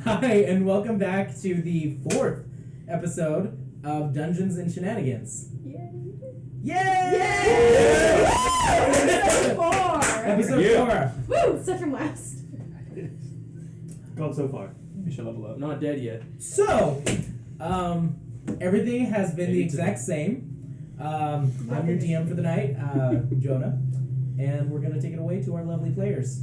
Hi, and welcome back to the 4th episode of Dungeons and Shenanigans. Yay! Yay! Episode 4! Episode 4. Woo! Second last. Gone so far. We should level up. Not dead yet. So, everything has been the exact same. I'm your DM for the night, Jonah, and we're gonna take it away to our lovely players.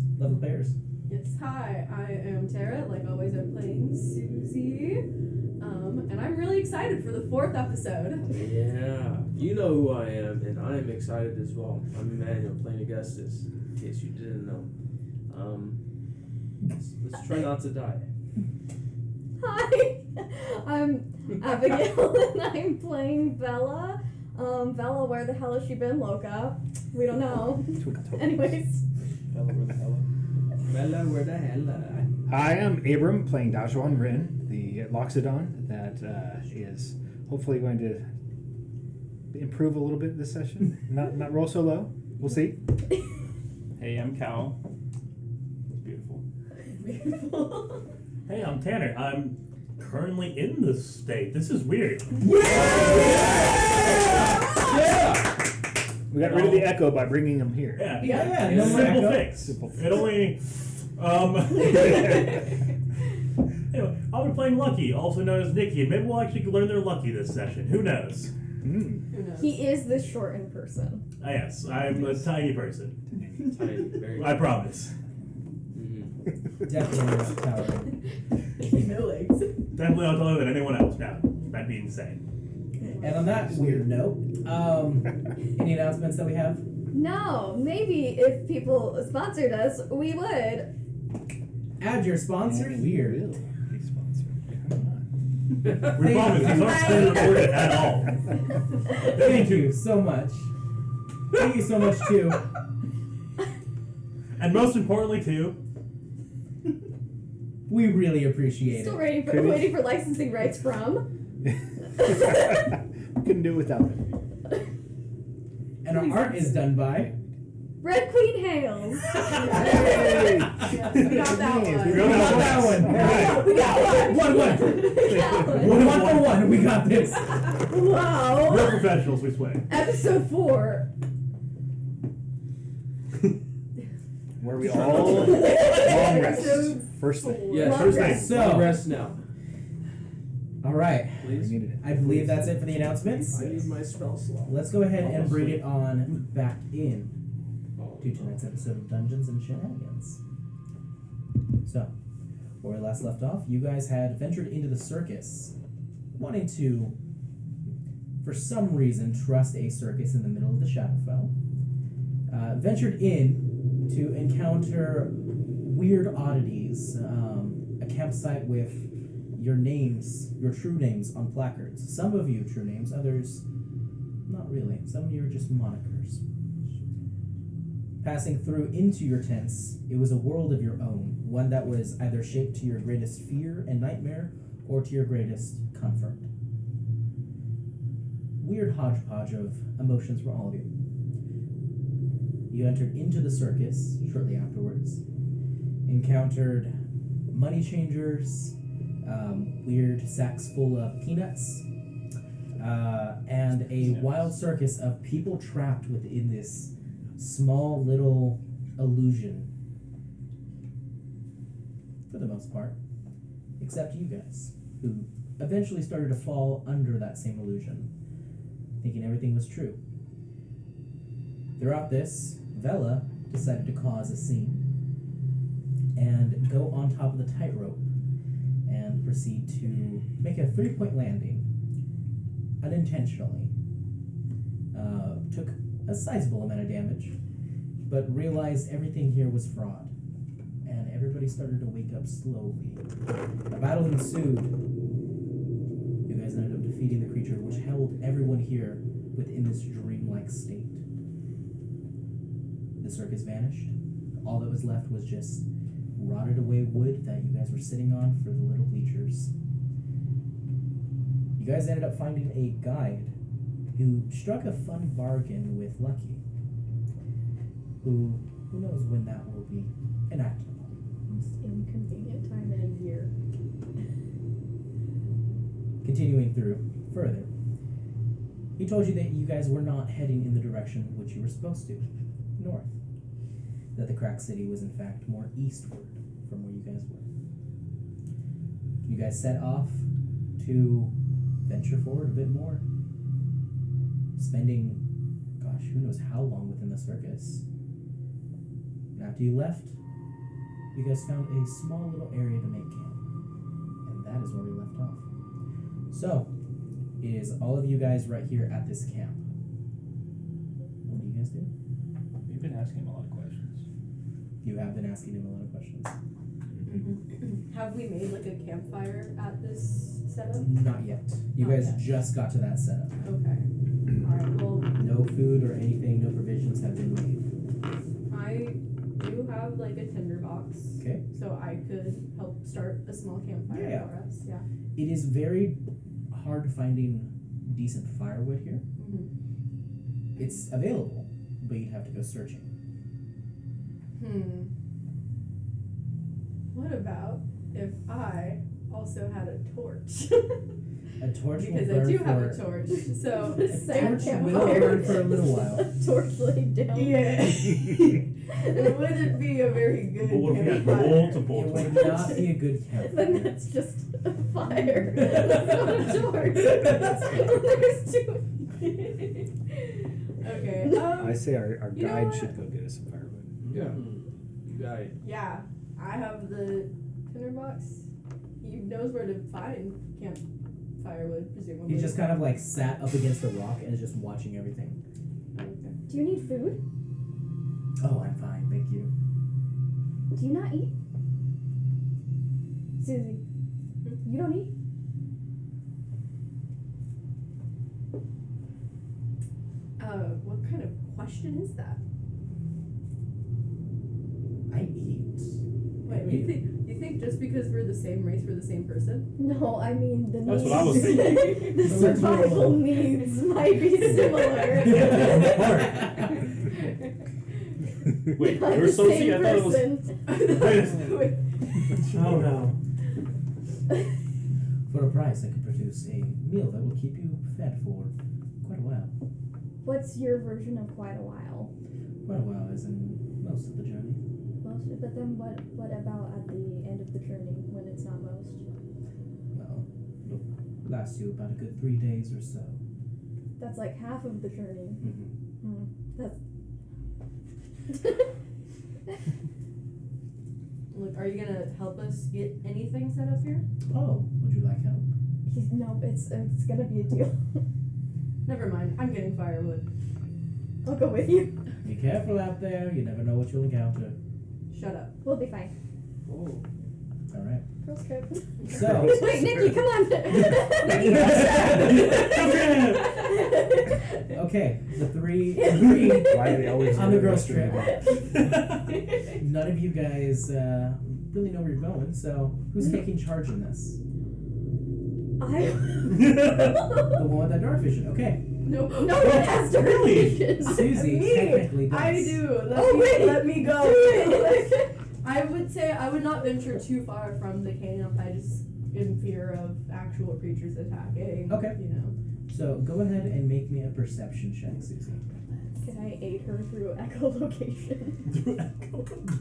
Yes, hi, I am Tara. Like always, I'm playing Susie. And I'm really excited for the 4th episode. Yeah. You know who I am, and I am excited as well. I'm Emmanuel, playing Augustus, in case you didn't know. Let's try not to die. Hi, I'm Abigail, and I'm playing Bella. Bella, where the hell has she been, Loca? We don't know. Anyways. Bella, where the hell? Bella, where the hell? Hi, I'm Abram, playing Dajuan Rin, the Loxodon that is hopefully going to improve a little bit this session. Not roll so low. We'll see. Hey, I'm Cal. Beautiful. Beautiful. Hey, I'm Tanner. I'm currently in this state. This is weird. Yeah! We got rid of the echo by bringing him here. Yeah. Yeah, no more Simple echo. fix. Simple fix. It only. Anyway, I'll be playing Lucky, also known as Nikki, and maybe we'll actually learn they're lucky this session. Who knows? Who knows? He is this short in person. Yes, I'm a tiny person. Tiny, very. I promise. Definitely not towering. No legs. Definitely not taller than anyone else. Now, that'd be insane. And on that weird note, any announcements that we have? No, maybe if people sponsored us, we would. Add your sponsor here. Will be sponsored. Come on. We promise these aren't pre-recorded at all. Thank you so much. Thank you so much, too. And most importantly, too, We really appreciate Still it. waiting for licensing rights from. Couldn't do it without it. And our art is done by... Red Queen Hales. Hey! We got that one. We We got that one. We got one. One. One for one. We got this. Wow. we're professionals, we swear. Episode 4. Where we all long rest. First thing. Yeah, Long first rest. thing. So- Rest now, All right. We please. needed it. I believe that's it for the announcements. I need my spell slot. Let's go ahead and bring it on back in to tonight's episode of Dungeons and Shenanigans. So, where we last left off, you guys had ventured into the circus, wanting to, for some reason, trust a circus in the middle of the Shadowfell. Ventured in to encounter weird oddities, a campsite with your names, your true names on placards. Some of you true names, others not really. Some of you are just monikers. Passing through into your tents, it was a world of your own, one that was either shaped to your greatest fear and nightmare or to your greatest comfort. Weird hodgepodge of emotions for all of you. You entered into the circus shortly afterwards, encountered money changers, weird sacks full of peanuts, and a wild circus of people trapped within this small little illusion, for the most part, except you guys, who eventually started to fall under that same illusion, thinking everything was true. Throughout this, Vela decided to cause a scene and go on top of the tightrope and proceed to make a 3-point landing unintentionally. Took a sizable amount of damage, but realized everything here was fraud, and everybody started to wake up slowly. A battle ensued. You guys ended up defeating the creature, which held everyone here within this dreamlike state. The circus vanished. All that was left was just rotted away wood that you guys were sitting on for the little bleachers. You guys ended up finding a guide who struck a fun bargain with Lucky, who knows when that will be enacted upon. Most inconvenient time in a year. continuing through further, he told you that you guys were not heading in the direction which you were supposed to, north. That the Crack City was in fact more eastward from where you guys were. You guys set off to venture forward a bit more, spending, gosh, who knows how long within the circus. After you left, you guys found a small little area to make camp, and that is where we left off. So, it is all of you guys right here at this camp. What do you guys do? We've been asking him a lot of questions. You have been asking him a lot of questions. Have we made like a campfire at this setup? Not yet. You Not guys yet. just got to that setup. Okay. Alright, well, No food or anything, no provisions have been made. I do have like a tinderbox. Okay. So I could help start a small campfire Yeah. for us. Yeah. It is very hard finding decent firewood here. Mm-hmm. It's available, but you'd have to go searching. What about if I also had a torch? A torch Because will I burn do for have a torch. So a Same torch will campfire. burn for a little while. Torch laid down. yeah. It wouldn't be a very good But what if we had campfire. multiple It would torches? not be a good Then campfire. that's just a fire. That's not a torch. There's two. Okay. I say our you know guide what? should go get us some firewood. Yeah. You got it. Yeah, I have the tinderbox. He knows where to find camp firewood, presumably. He just kind of like sat up against a rock and is just watching everything. Okay. Do you need food? Oh, I'm fine, thank you. Do you not eat? Susie, you don't eat? What kind of question is that? I eat. Wait, you think just because we're the same race, we're the same person? No, I mean the That's needs. what I was thinking. The survival needs might be similar. Wait, I'm you're the Sophie? same I thought it was. person. Wait, Oh no. For a price, I can produce a meal that will keep you fed for quite a while. What's your version of quite a while? Quite a while, as in most of the journey. Most, but then what about at the end of the journey when it's not most? Well, it'll last you about a good 3 days or so. That's like half of the journey. Mm-hmm. That's. look, are you gonna help us get anything set up here? Oh, would you like help? No, it's gonna be a deal. Never mind, I'm getting firewood. I'll go with you. Be careful out there, you never know what you'll encounter. Shut up. We'll be fine. Oh. Alright. Girl scout. So, Wait, Nikki, come on. okay, the three Why are they always on the girls' straight? trip. None of you guys really know where you're going, so who's taking charge in this? The one with that dark vision. Okay. Nope. No one has dark Really? vision. Susie Me? technically does. I do. Let me go. I would say I would not venture too far from the camp. I just in fear of actual creatures attacking. Okay. You know. So go ahead and make me a perception check, Susie. Can I aid her through echolocation?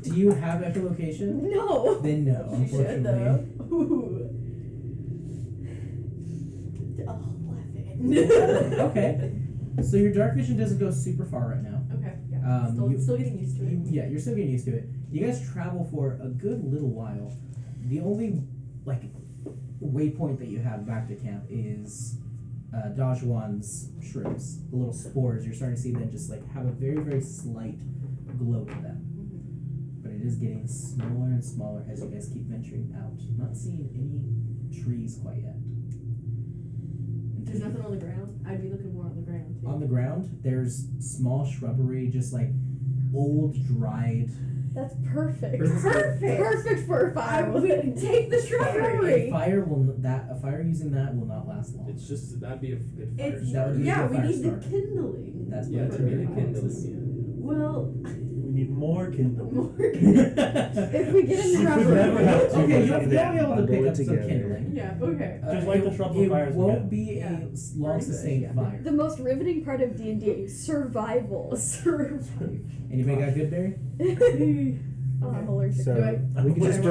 Do you have echolocation? No. Then no, She should unfortunately. though. Ooh. 11. Okay. So your dark vision doesn't go super far right now. Okay. Yeah. Still getting used to it. Yeah, you're still getting used to it. You guys travel for a good little while. The only waypoint that you have back to camp is Dajuan's shrooms, the little spores. You're starting to see them just have a very, very slight glow to them. But it is getting smaller and smaller as you guys keep venturing out. Not seeing any trees quite yet. There's nothing on the ground. I'd be looking more on the ground too. On the ground, there's small shrubbery, just old, dried. That's perfect. Perfect. Perfect for a fire. Take the A shrubbery. fire a fire using that will not last long. It's just that'd be a good fire It's That would be a yeah. good We fire need the starter. kindling. That's Yeah, what to be the kindling kindling. is. Well, We need more kindling. If we get in You could trouble. never have too Okay, much you'll of be that. able to Bundle pick it up some together. kindling. Yeah, okay. Just light the shrubs on fires It won't again. be Yeah. long sustained Yeah. fire. The most riveting part of D&D, survival. Anybody got good berry? Oh, I'm allergic So to it. we can just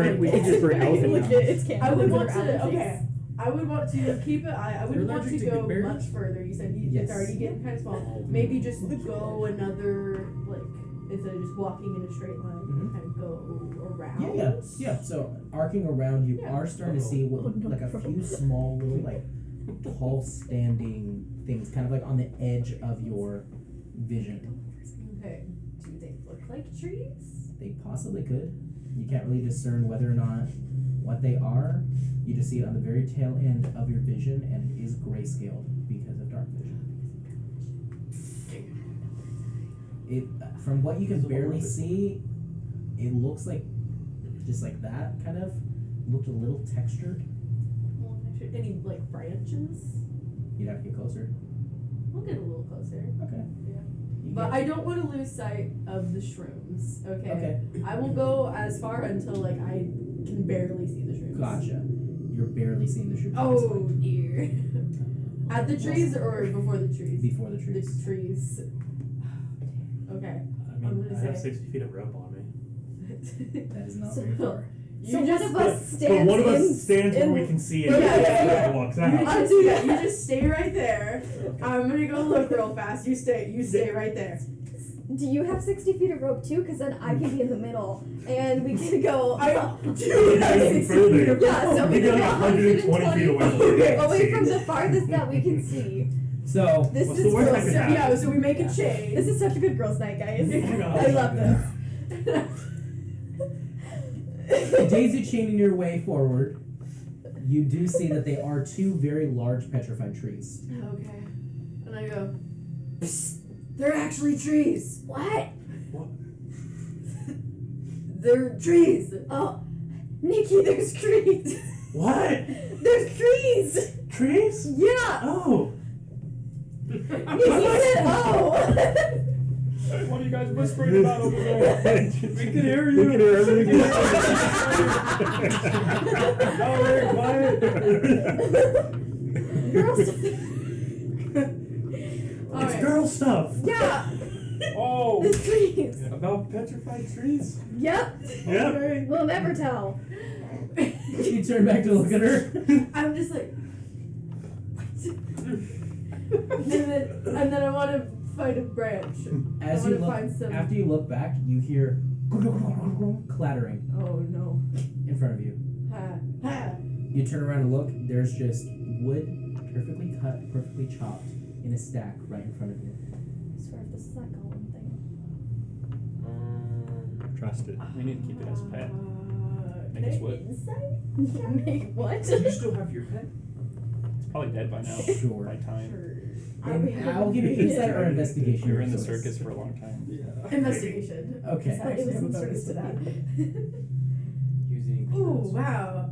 burn elephant Legit, dung. it's I would cannibalism want or to. allergies. Okay. I would want to keep it. I You're would want allergic to to go good berries? much further. You said Yes. it's already getting kind of small. Maybe just go another, like, instead of just walking in a straight line, Mhm. kind of go around. Yeah. So arcing around, you Yeah. are starting to see what, Oh, no. like a few small little like tall standing things, kind of like on the edge of your vision. Okay. Do they look like trees? They possibly could. You can't really discern whether or not what they are. You just see it on the very tail end of your vision, and it is grayscaled because of dark vision. It, from what you can barely see, it looks like just like that kind of looked a little textured. Well, actually, any like branches? You'd have to get closer. We'll get a little closer. Okay. Yeah. You But get- I don't want to lose sight of the shrooms. Okay. Okay. I will go as far until like I can barely see the shrooms. Gotcha. You're barely seeing the shoots. at this Oh point. dear. At the trees or before the trees? Before the trees. The trees. Okay. I I'm mean, gonna I have say- 60 feet of rope on me. That is not So- very far. So one of But, us stands but one of us in- stands where in- we can see it Yeah, and yeah, the yeah. other walks You out. just do that. You just stay right there. I'm gonna go look real fast. You stay right there. Do you have 60 feet of rope too? Because then I can be in the middle and we can go. I You do can have go 60 further. feet of Yeah, so rope. we You're can like go 120 feet away from where we can away see. from the farthest that we can see. So This What's is the worst that girls. could So, happen? yeah, so we make a chain. This is such a good girls' night, guys. Oh my gosh. I love this. daisy chaining your way forward, you do see that they are two very large petrified trees. Okay. And I go, "Psst, they're actually trees. What? What? They're trees. Oh, Nikki, there's trees. What? There's trees. Trees? Yeah. Oh. Nikki said, oh. What are you guys whispering about over there? We can hear you. We can hear everything. Oh, very quiet. Girls. All It's right. girl stuff. Yeah. Oh, There's trees. about petrified trees? Yep. Yep. We'll never tell. You turn back to look at her. I'm just like, and then I want to find a branch. As I you wanna look, find some- after you look back, you hear clattering Oh no. in front of you. Ha ha. You turn around and look. There's just wood, perfectly cut, perfectly chopped, in a stack right in front of you. I swear if this is that golem thing. Trust it. We need to keep it as a pet. Make Make us what? insight? Make what? Do you still have your pet? It's probably dead by now. Sure. By time. Sure. And I'll give you insight or investigation. You were in the choice. circus for a long time. Investigation. Okay. But it was in service to that. Using Ooh, wow.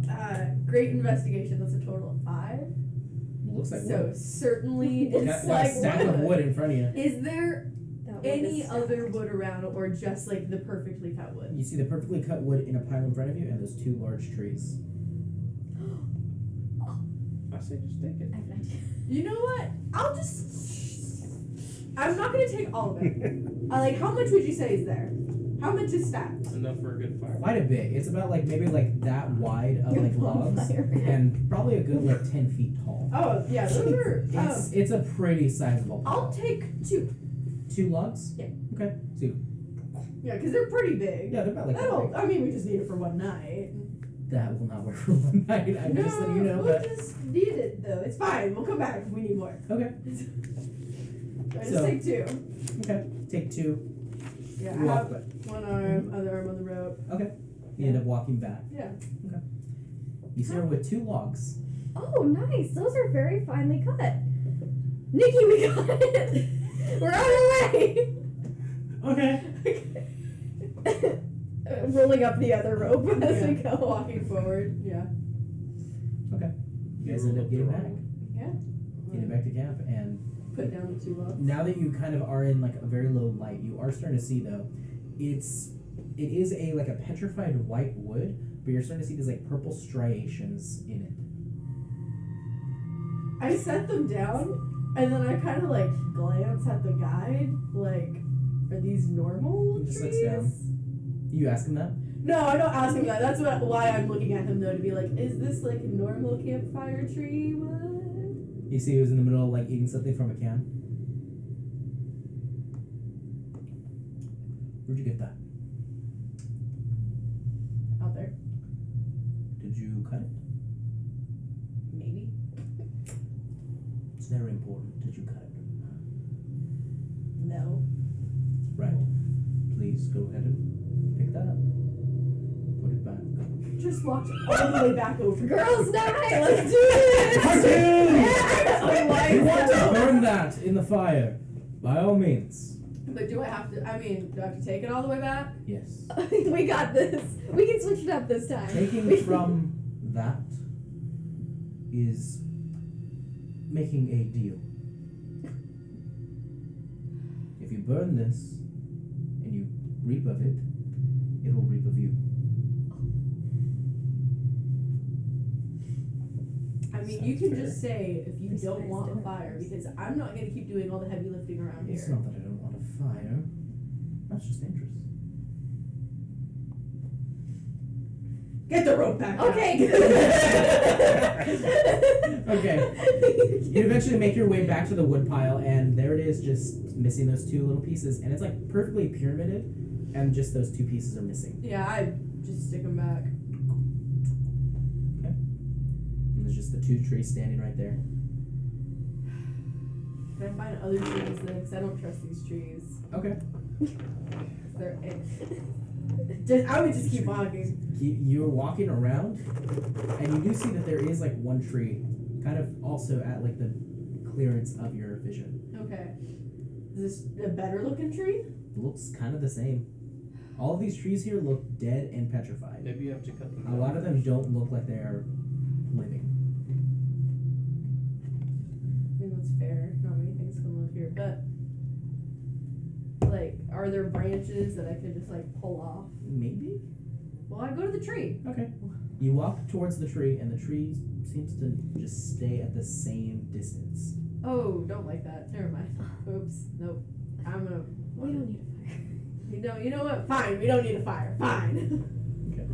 Great investigation. That's a total of 5. Looks like So wood. certainly You got, it's got a like stack of wood in front of you. Is there That wood any is other stacked. wood around, or just like the perfectly cut wood? You see the perfectly cut wood in a pile in front of you, and those two large trees. I say just take it. I have an idea. You know what? I'm not gonna take all of it. Like, how much would you say is there? How much is stacked? enough for a good fire. Quite a bit. It's about like maybe like that wide of like logs, Bonfire. and probably a good like 10 feet tall. Oh yeah, those are. It's a pretty sizable pile. I'll take 2. 2 logs. Yeah. Okay. So Yeah, because they're pretty big. yeah, they're about like that That'll. big. I mean, we just need it for one night. That will not work for one night. I'm just letting you know. we'll But just need it though. It's fine. We'll come back if we need more. okay. I just So- take 2. Okay. Take 2. Yeah, You I walk have back. one arm, other arm on the rope. Okay. You end up walking back. Yeah. You see her with 2 logs. Oh, nice. Those are very finely cut. Nikki, we got it. We're on our way. Okay. Rolling up the other rope as we go. Walking forward. Yeah. You guys end up getting back. Yeah. Getting back to camp, and Put down the 2 logs. now that you kind of are in like a very low light, you are starting to see though, it is a like a petrified white wood, but you're starting to see these like purple striations in it. I set them down, and then I kind of like glance at the guide. Like, are these normal He just trees? sits down. You ask him that? No, I don't ask him that. That's why I'm looking at him though, to be like, is this like a normal campfire tree? What? You see, he was in the middle of like eating something from a can. Where'd you get that? Out there, Did you cut it? maybe. It's very important. Did you cut it? No. Right. Please go ahead and pick that up. Put it back. Just walked all the way back over. Girls' night. Let's do this. You want to burn that in the fire, by all means. But do I have to? I mean, do I have to take it all the way back? Yes. We got this. We can switch it up this time. Taking from that is making a deal. If you burn this and you reap of it, it will reap of you. I mean, Sounds you can fair. just say if you This don't guy's want a doing fire, this. because I'm not going to keep doing all the heavy lifting around It's here. not that I don't want a fire. That's just dangerous. Get the rope back. Okay. Okay. You eventually make your way back to the wood pile, and there it is, just missing those two little pieces, and it's like perfectly pyramided, and just those two pieces are missing. Yeah, I just stick them back. Okay. And there's just the two trees standing right there. Can I find other trees then? Because I don't trust these trees. Okay. They're, I would just keep walking. You're walking around, and you do see that there is like one tree, kind of also at like the clearance of your vision. Okay. Is this a better looking tree? It looks kind of the same. All of these trees here look dead and petrified. Maybe you have to cut them A lot of them don't look like they are living. I mean, that's fair. Not many things can live here, but like, are there branches that I could just like pull off? Maybe? Well, I go to the tree. Okay. You walk towards the tree, and the tree seems to just stay at the same distance. Oh, don't like that. Never mind. Oops. Nope. I'm gonna. We don't need a fire. You know what? Fine. We don't need a fire. Fine. Okay.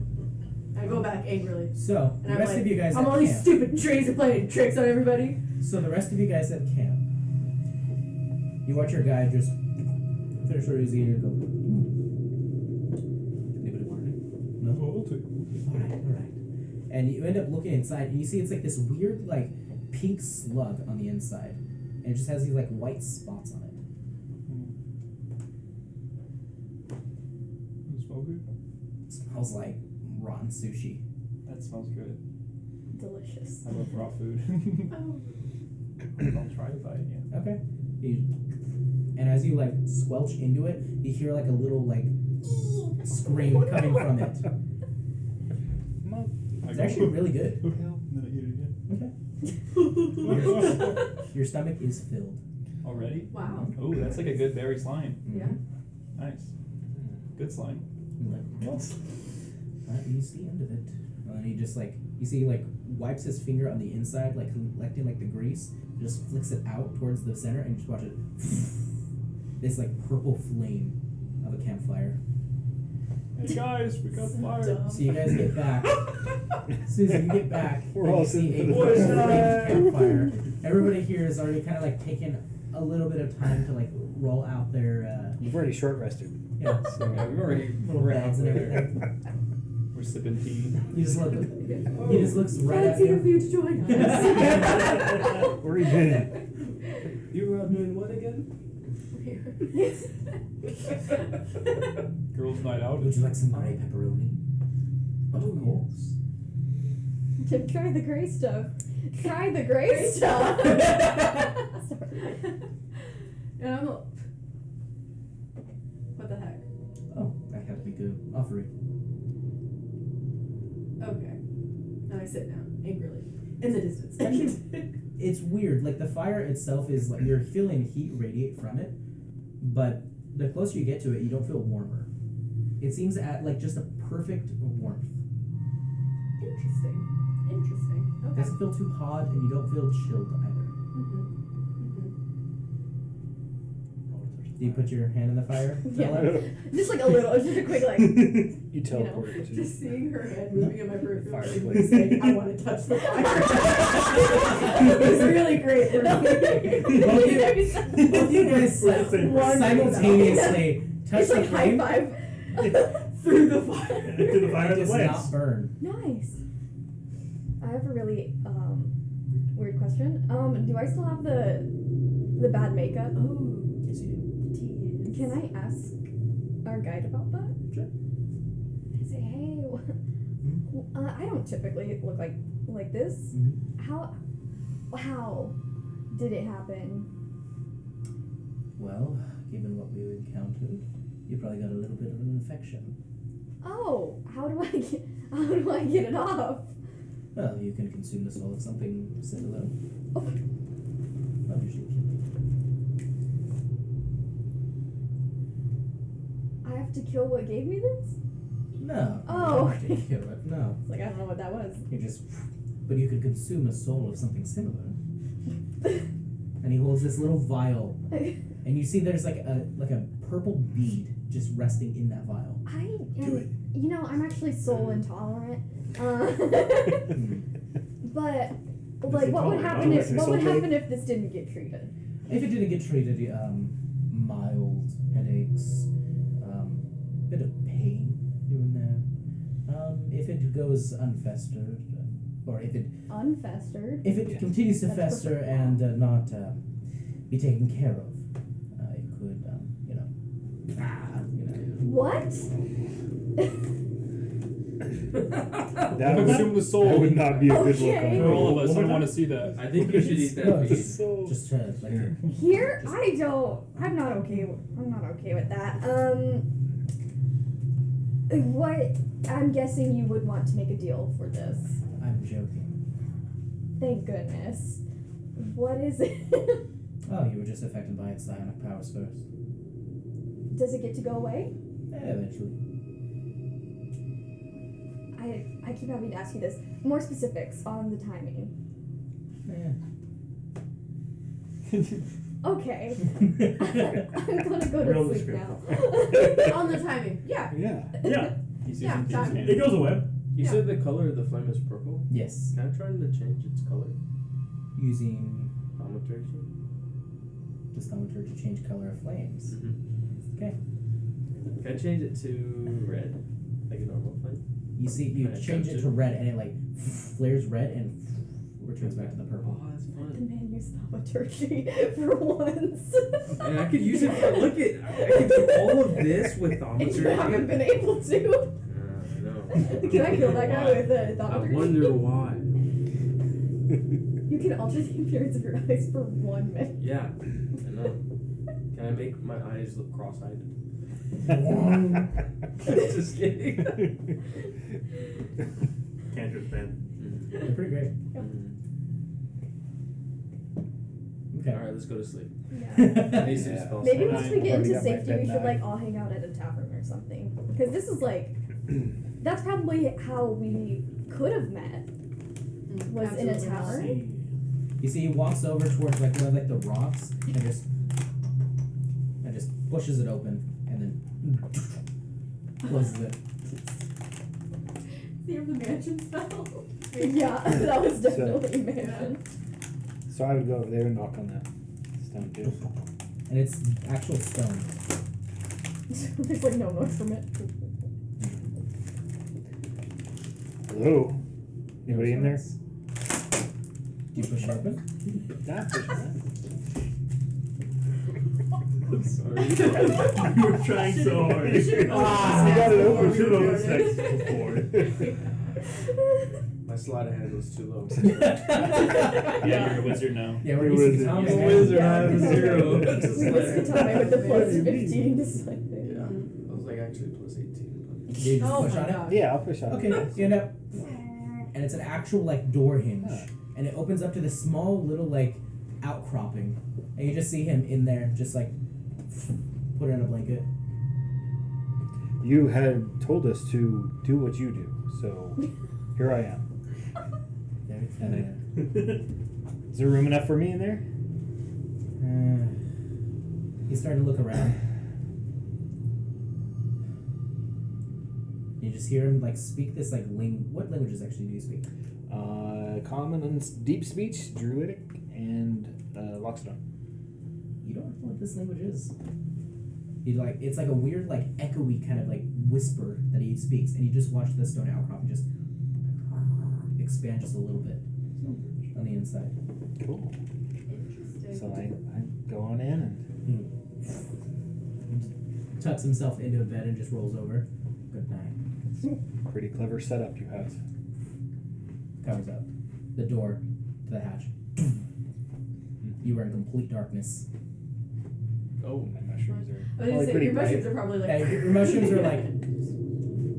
I go back angrily. So, And the I'm rest like, of you guys I'm at all these camp. stupid trees are playing tricks on everybody. So, the rest of you guys at camp. You watch your guy just finish what he's eating and go, Anybody want anything? No? We'll take. Alright. And you end up looking inside, and you see it's like this weird, like, pink slug on the inside. And it just has these, like, white spots on it. Does it smell good? It smells like rotten sushi. That smells good. Delicious. I love raw food. Oh. I'll try it, yeah. Okay. And as you, like, squelch into it, you hear, like, a little, like, scream coming from it. It's actually really good. Then I eat it again. Okay. Your stomach is filled. Already? Wow. Oh, that's like a good berry slime. Yeah. Nice. Good slime. Like, Yes. that is the end of it. And he just like you see like wipes his finger on the inside, like collecting like the grease, just flicks it out towards the center, and you just watch it. This like purple flame of a campfire. Hey guys, we got fire. So you guys get back. Susan, you get back. We're and all you see a sitting for the purple fire. flamed campfire. Everybody here has already kind of like taken a little bit of time to like roll out their You've already short rested. yeah, So, yeah, we've already little we're beds and halfway there. everything. We're sipping tea. He just look. He just looks right at Fancy of you. you to join us. Where you been? You were out doing what again? Girls' night out. Would you like some gray pepperoni? Of Oh, course. Try the gray stuff. Try the gray stuff. And I'm like, what the heck? Oh, I have to offer it. Okay. Now I sit down angrily in the distance. It's weird. Like the fire itself is like you're feeling heat radiate from it, but the closer you get to it, you don't feel warmer. It seems at like just a perfect warmth. Interesting. It Okay. doesn't feel too hot, and you don't feel chilled either. Do you put your hand in the fire? Yeah. Bella? Just like a little, just a quick like. You teleport to Just seeing her hand moving in my peripheral Fireplace. vision, saying, "I want to touch the fire." It's really great for me. Both you guys simultaneously touch It's the like high flame. five. Through the fire. Into the fire It of the does blades. not burn. Nice. I have a really weird question. Do I still have the bad makeup? Oh, Yes, you do. Can I ask our guide about that? Sure. I say, hey, I don't typically look like this. Mhm. How did it happen? Well, given what we encountered, you probably got a little bit of an infection. Oh, how do I get it off? Well, you can consume the soul of something similar. Oh. Not usually kill. I have to kill what gave me this? No. Oh. You don't have to kill it. No. It's like I don't know what that was. You just. But you could consume a soul of something similar. And he holds this little vial, and you see there's like a purple bead just resting in that vial. I'm actually soul intolerant. But like, what would happen if this didn't get treated? If it didn't get treated, mild headaches, bit of pain here and there. If it goes unfestered, or if it Unfestered. continues to That's fester perfect. and not be taken care of, it could, What? That would, Consume the soul. that would not be a good look Okay. For all of us, I One don't more want to see that. I think you should eat that No, bead. just like Here, I'm not okay with that. What? I'm guessing you would want to make a deal for this. I'm joking. Thank goodness. What is it? Oh, you were just affected by its psionic powers first. Does it get to go away? Eventually. I keep having to ask you this. More specifics on the timing. Okay. I'm gonna go to Real sleep descriptive. now. On the timing. Yeah. Yeah. Yeah. He's Yeah, using time. Dean's It goes away. You Yeah. said the color of the flame is purple. Yes. Can I try to change its color? Using Thaumaturgy? the thaumaturgy to change color of flames. Okay. Can I change it to red? Like a normal flame? You see, you Can I change touch it to red, and it like flares red and returns back to the purple. Oh, that's The fun. man used thaumaturgy for once. And I could use it for, look at, I could do all of this with And you haven't thaumaturgy. been able to. I know. Can I kill that guy with a I thaumaturgy? wonder why. You can alter the appearance of your eyes for 1 minute. Yeah, I know. Can I make my eyes look cross-eyed? Just kidding. Cantrip then. They're pretty great. Okay. Alright, let's go to sleep. Yeah. I need some spell Maybe slots. once we get Already into got my safety, we bed should knife. like all hang out at a tavern or something. Because this is like, that's probably how we could have met. Was in a Absolutely. tavern. You see, he walks over towards like one of like the rocks and just pushes it open and then closes it. See if the mansion spell. Yeah, that was So- definitely man. So I would go over there and knock on that stone too. And it's actual stone. There's like no noise from it. Hello? Anybody in there? Do you push it open? Nah, push it out. I'm sorry. You were trying so hard. You should've Ah, you got it open. We should have opened opened sex before. My sleight of hand was too low. Yeah, you're a wizard now. Yeah, we're You're a using wizard. Tom's I'm a hand. wizard, I Yeah, have a because zero. We missed Katame with the plus What do you mean? 15 to slightly. Yeah, I was like actually plus 18. You just Oh push my on it? God. Yeah, I'll push on Okay, it. you end up, and it's an actual like door hinge, Huh. and it opens up to this small little like outcropping, and you just see him in there, just like put in a blanket. You had told us to do what you do, so here I am. Very And familiar. Is there room enough for me in there? He's starting to look around. You just hear him like speak this like what languages actually do you speak? Common and deep speech, Druidic, and Loxodon. You don't know what this language is. It's like a weird like echoey kind of like whisper that he speaks, and you just watch the stone outcrop just expand just a little bit on the inside. Cool. Interesting. So I go on in and Tucks himself into a bed and just rolls over. Good night. pretty clever setup you have. Covers up the door to the hatch. You are in complete darkness. Oh. My mushrooms are I was probably gonna say, pretty your mushrooms bright. are probably like. Your mushrooms are like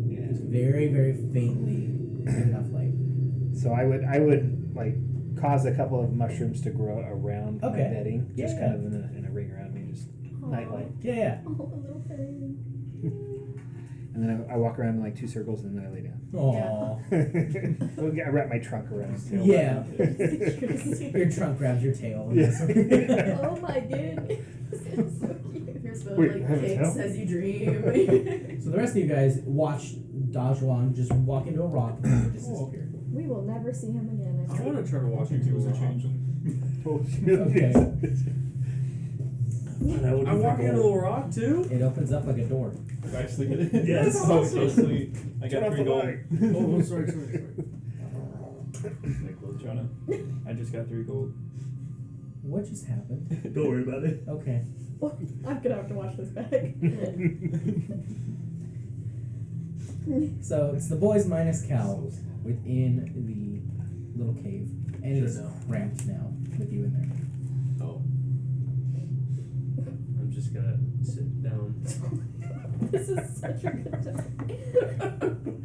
Yeah. very, very faintly enough light. So I would like cause a couple of mushrooms to grow around my Okay. bedding, just Yeah, kind of in a ring around me, just nightlight. Yeah. Oh, a little fairy. And then I walk around in like 2 circles and then I lay down. Aww. I wrap my trunk around his tail. Yeah. Your trunk grabs your tail. And Oh my goodness. It's so cute. Here's the Wait, like have a cakes tail? as you dream. So the rest of you guys watch Dajuan just walk into a rock and just disappear. We will never see him again. I want to try to watch it. He was a changeling. Okay. That would I be walk pretty into cool. the rock too. It opens up like a door. Did I actually get it? Yes. So sweet. I Turn got off 3 the gold. light. Oh, sorry. Like close, Jonah. I just got 3 gold. What just happened? Don't worry about it. Okay. I'm gonna have to watch this back. So it's the boys minus Cal within the little cave. And it is Sure. cramped now with you in there. Oh. I'm just gonna sit down. This is such a good time.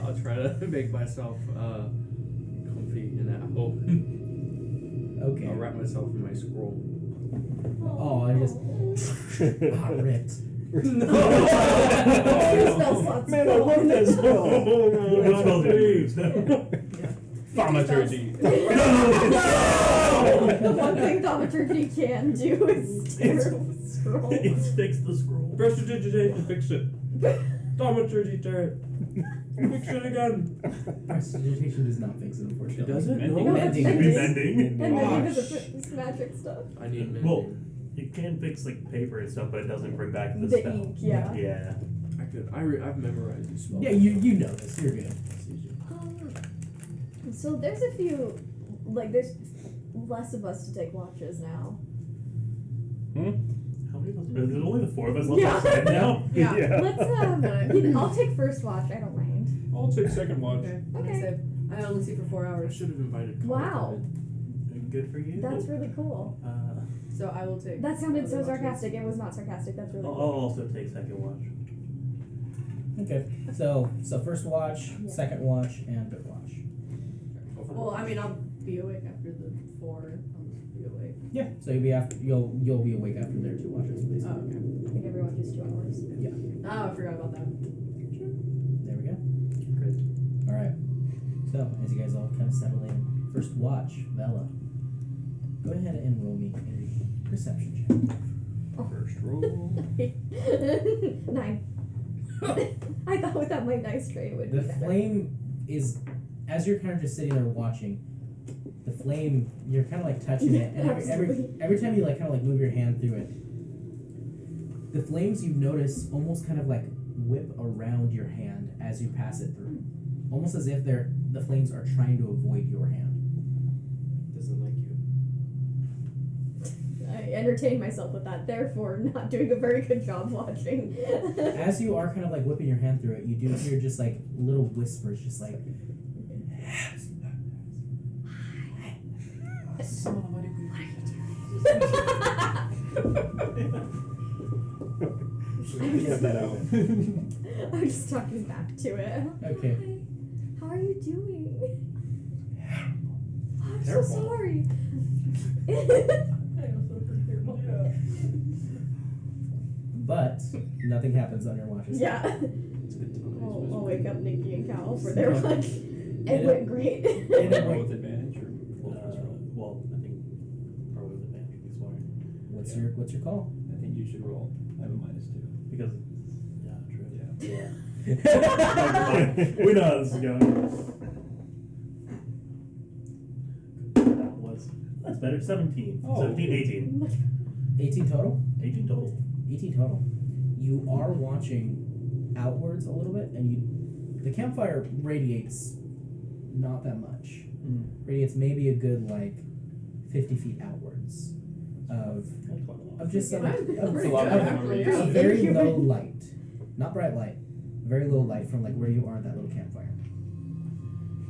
I'll try to make myself comfy and at home. Okay. I'll wrap myself in my scroll. Oh, I just ripped. Your spell slot's Man, I full. love that spell. What spell do you use? Thaumaturgy. The one thing thaumaturgy can do is tear a scroll. It's fix the scroll. Prestidigitation, fix it. Thaumaturgy, tear it. Fix it again. Prestidigitation does not fix it, unfortunately. It doesn't? Mending. No, it's Mending. mending. Mending. And then Gosh. because it's magic stuff. I need mending. Well, you can fix like paper and stuff, but it doesn't bring back the, The spell. ink, yeah. Yeah. I could. I've memorized these spells. Yeah, you know this. You're good. So there's a few, like there's less of us to take watches now. How many of us? There's only the 4 of us left Yeah. outside now. Yeah. Let's I'll take first watch. I don't mind. I'll take second watch. Okay. Okay. I only sleep for 4 I hours, should have invited. Wow. Good for you. That's really cool. so I will take. That sounded so other watches. sarcastic. It was not sarcastic. That's really I'll cool. also take second watch. Okay. So first watch, Yeah. second watch, and third watch. Well, I mean, I'll be awake after the 4. I'll just be awake. Yeah. So you'll be awake after their 2 watches, Oh, basically. okay. I think every watch is 2 hours. Oh, I forgot about that. There we go. Great. All right. So as you guys all kind of settle in, first watch, Vela. Go ahead and roll me a perception check. First roll. 9. I thought with that my dice tray would The be better. flame is, as you're kind of just sitting there watching, the flame, you're kind of like touching it, and every time you like kind of like move your hand through it, the flames you notice almost kind of like whip around your hand as you pass it through, almost as if the flames are trying to avoid your hand. Doesn't like you. I entertained myself with that, therefore not doing a very good job watching. As you are kind of like whipping your hand through it, you do hear just like little whispers, just like. Get that out. I'm just talking back to it. Okay. Hi, how are you doing? I'm so Terrible. sorry. but nothing happens on your watches. Yeah. It's good to know. I'll wake up Nikki and Cal for their lunch. It went great. Roll with advantage or full force roll? Well, I think probably with advantage would be smart. What's your call? I think you should roll. I have a -2. Because, yeah, true. Yeah. We know how this is going. That's better. 17. Oh. 17, 18. 18 total? 18 total. 18 total. You are watching outwards a little bit, and the campfire radiates not that much. Radiates maybe a good 50 feet outwards of just some That's of a lot of actually, information. a very low light, not bright light, very low light from where you are at that little campfire.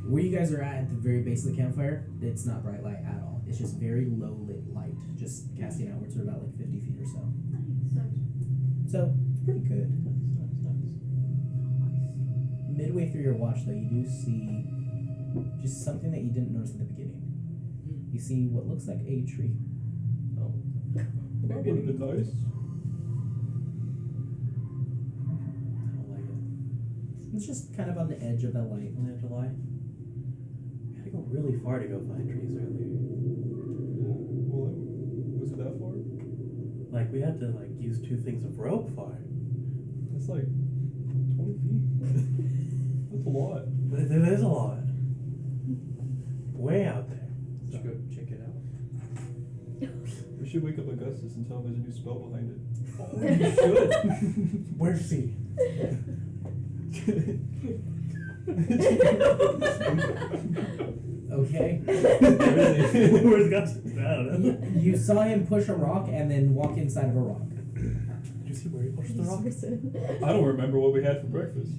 Where you guys are at the very base of the campfire, it's not bright light at all. It's just very low lit light, just casting outwards for about 50 feet or so. So it's pretty good. Midway through your watch, though, you do see just something that you didn't notice at the beginning. You see what looks like a tree. Oh. That would have been nice. I don't like it. It's just kind of on the edge of that light. On the edge of light. We had to go really far to go find trees earlier. Well, was it that far? We had to use 2 things of rope for it. That's 20 feet. That's a lot. But it is a lot. Way out there. Let's go check it out. We should wake up Augustus and tell him there's a new spell behind it. You should. Where's he? Okay. Where's Gus? I don't know. You saw him push a rock and then walk inside of a rock. Did you see where he pushed the rock? I don't remember what we had for breakfast.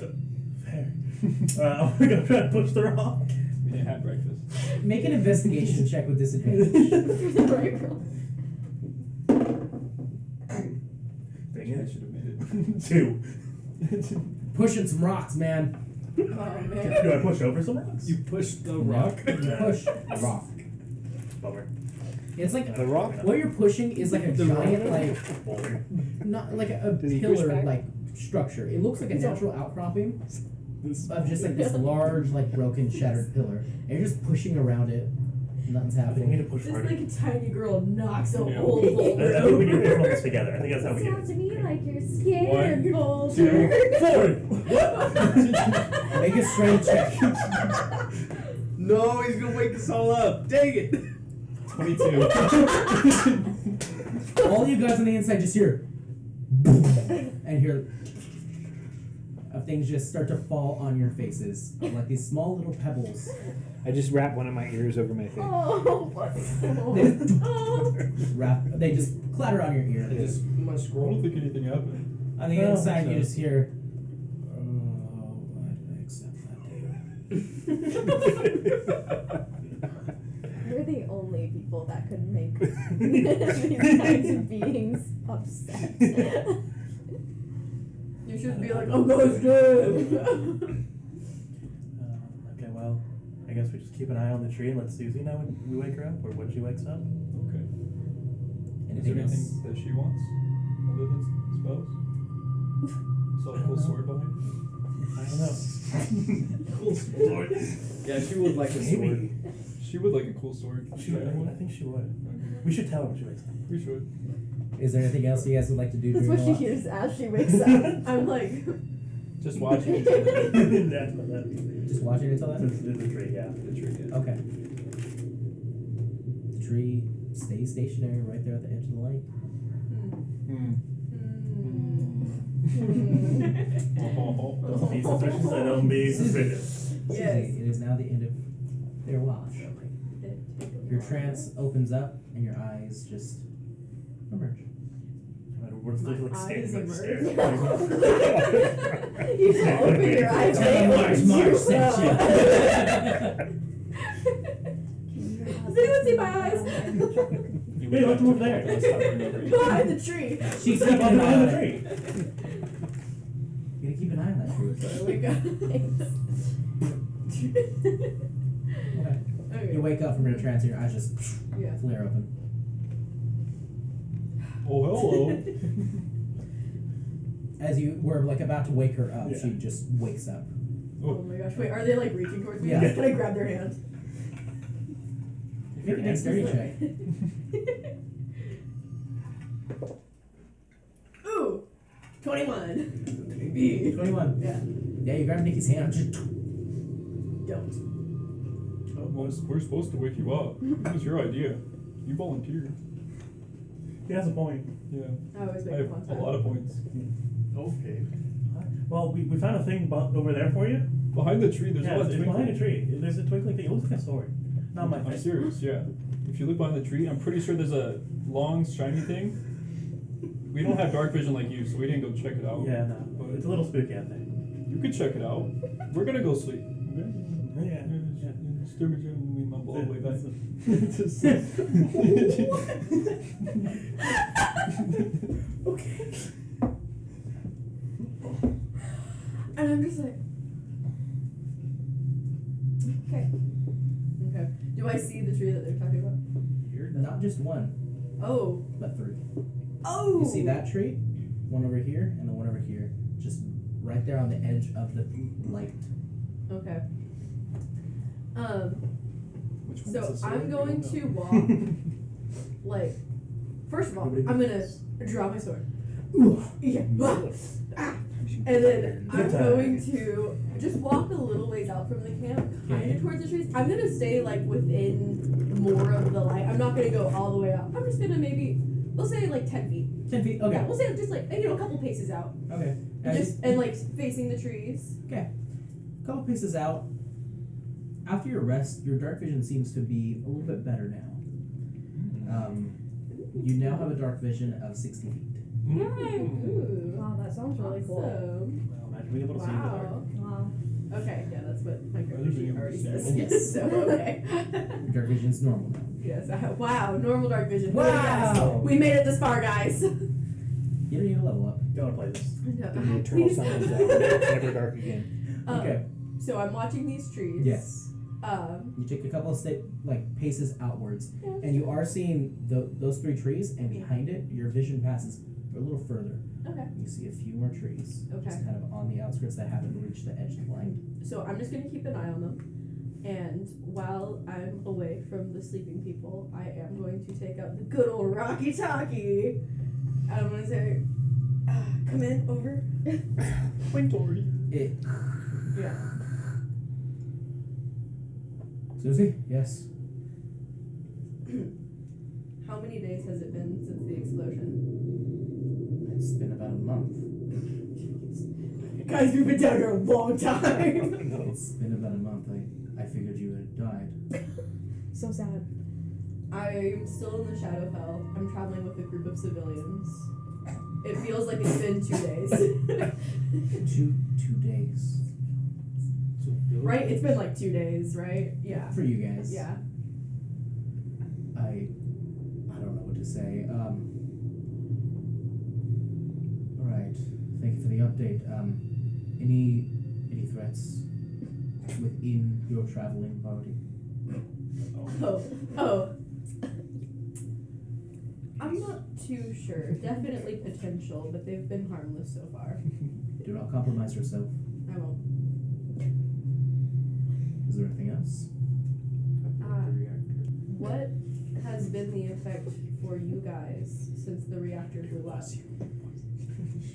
Fair. We're gonna try to push the rock. We didn't have breakfast. Make an investigation check with disadvantage. Dang I it. should have made it. 2. Pushing some rocks, man. Oh man. Do I push over some rocks? You pushed the rock. You push a rock. Bummer. It's like The rock? what you're pushing is like a giant Boulder. not like a Does he push pillar back? structure. It looks like a natural outcropping of just this large broken shattered pillar, and you're just pushing around it. Nothing's I think we need happening. to push Just harder. like a tiny girl knocks a Yeah. whole I think we need to push all this together. I think that's how we get Sounds it. to me like you're scared, 1, Boulder. 2, 4. Make a strength check. No, he's gonna wake us all up. Dang it. 22. All you guys on the inside just hear, and hear things just start to fall on your faces, like these small little pebbles. I just wrap one of my ears over my face. Oh, what? They just clatter on your ear. I just my I don't scroll. think anything happened. On the Oh, inside, you so- just hear, why did I accept that We're the only people that could make these kinds of beings upset. You should be like, oh, goes good. Okay, well, I guess we just keep an eye on the tree and let Susie know when we wake her up or when she wakes up. Okay. Is Anything there else? anything that she wants other than spells? Saw a cool sword behind it. I don't know. Cool sword. Yeah, she would like a sword. Maybe. She would like a cool sword. She would, I think she would. We should tell her when she wakes up. We should. Is there anything else you guys would like to do That's during what the she watch? hears as she wakes up. I'm like, Just watching until the That's what that is. Just watching until It's then? the tree, yeah. tree is. Okay. The tree stays stationary right there at the edge of the light. Don't be suspicious, I don't be suspicious. Yes. Susie, it is now the end of their watch. Your trance opens up and your eyes just emerge. We're still My standing eyes upstairs. You just open your eyes. Tell them March sent you. Does anyone see my eyes? Hey, look over there. Behind the tree. She's Step keeping on an the eye on it. tree. You gotta keep an eye on that tree. There we go. Okay. Okay. You wake up from your trance and your eyes just Yeah. flare open. Oh, hello. as you were like about to wake her up, Yeah. she just wakes up. Oh my gosh! Wait, are they like reaching towards me? Yeah. Can I grab their hand? Make a dexterity check. Ooh, 21. 21. Yeah. Yeah, you grab Nikki's hand. Just Don't. We're supposed to wake you up. It was your idea. You volunteered. He has a point. Yeah. I always I make have fun a lot of points. Okay. Well, we found a thing over there for you. Behind the tree, there's a Yeah, lot of it's twinkling. behind a tree. There's a twinkling thing. It looks like a sword. Not my I'm face. serious, yeah. If you look behind the tree, I'm pretty sure there's a long, shiny thing. We don't have dark vision like you, so we didn't go check it out. Yeah, no. But It's a little spooky, I think. you could check it out. We're gonna go sleep. Okay? Yeah. We mumble all the way back. Okay. And I'm just like, okay. Okay. Do I see the tree that they're talking about? You're not just one, Oh. but 3. Oh. You see that tree? One over here and the one over here. Just right there on the edge of the light. Okay. Which one's So the sword? I'm We going don't to know. walk. Like, first of all, Nobody I'm did gonna this. draw my sword. Ooh. Yeah. Ah. And then I'm Good time. going to just walk a little ways out from the camp, kind Okay. of towards the trees. I'm gonna stay like within more of the light. I'm not gonna go all the way out. I'm just gonna we'll say like 10 feet. 10 feet. Okay. Yeah, we'll say just like a couple paces out, Okay. and like facing the trees. Okay. A couple paces out. After your rest, your dark vision seems to be a little bit better now. You now have a dark vision of 60 feet. Yay! Mm. Ooh. Wow, that sounds really cool. Awesome. Well, imagine being able to see in the dark. Wow. Wow. Okay, yeah, that's what my character Rather sheet being already able to says. see. Yes. So okay. Your dark vision's normal now. Yes. Wow. Normal dark vision. Wow. Guys, we made it this far, guys. You don't need to level up. Don't want to play this. The eternal sun is out. It's never dark again. Okay. So I'm watching these trees. Yes. Um. You take a couple of paces outwards, Yeah. and you are seeing those 3 trees, and behind it, your vision passes a little further. Okay. You see a few more trees, Okay. just kind of on the outskirts that haven't reached the edge of the light. So I'm just gonna keep an eye on them, and while I'm away from the sleeping people, I am going to take out the good old Rocky Talkie. And I'm gonna say, "Come in, over." It. Yeah. Susie? Yes. How many days has it been since the explosion? It's been about a month. Guys, we've been down here a long time. It's been about a month. I figured you had died. So sad. I'm still in the Shadowfell. I'm traveling with a group of civilians. It feels like it's been 2 days. 2 days. Right? It's been like 2 days, right? Yeah. For you guys. Yeah. I don't know what to say. Alright. Thank you for the update. Any threats within your traveling party? Oh. I'm not too sure. Definitely potential, but they've been harmless so far. Do not compromise yourself. I won't. Is there anything else? What has been the effect for you guys since the reactor blew up?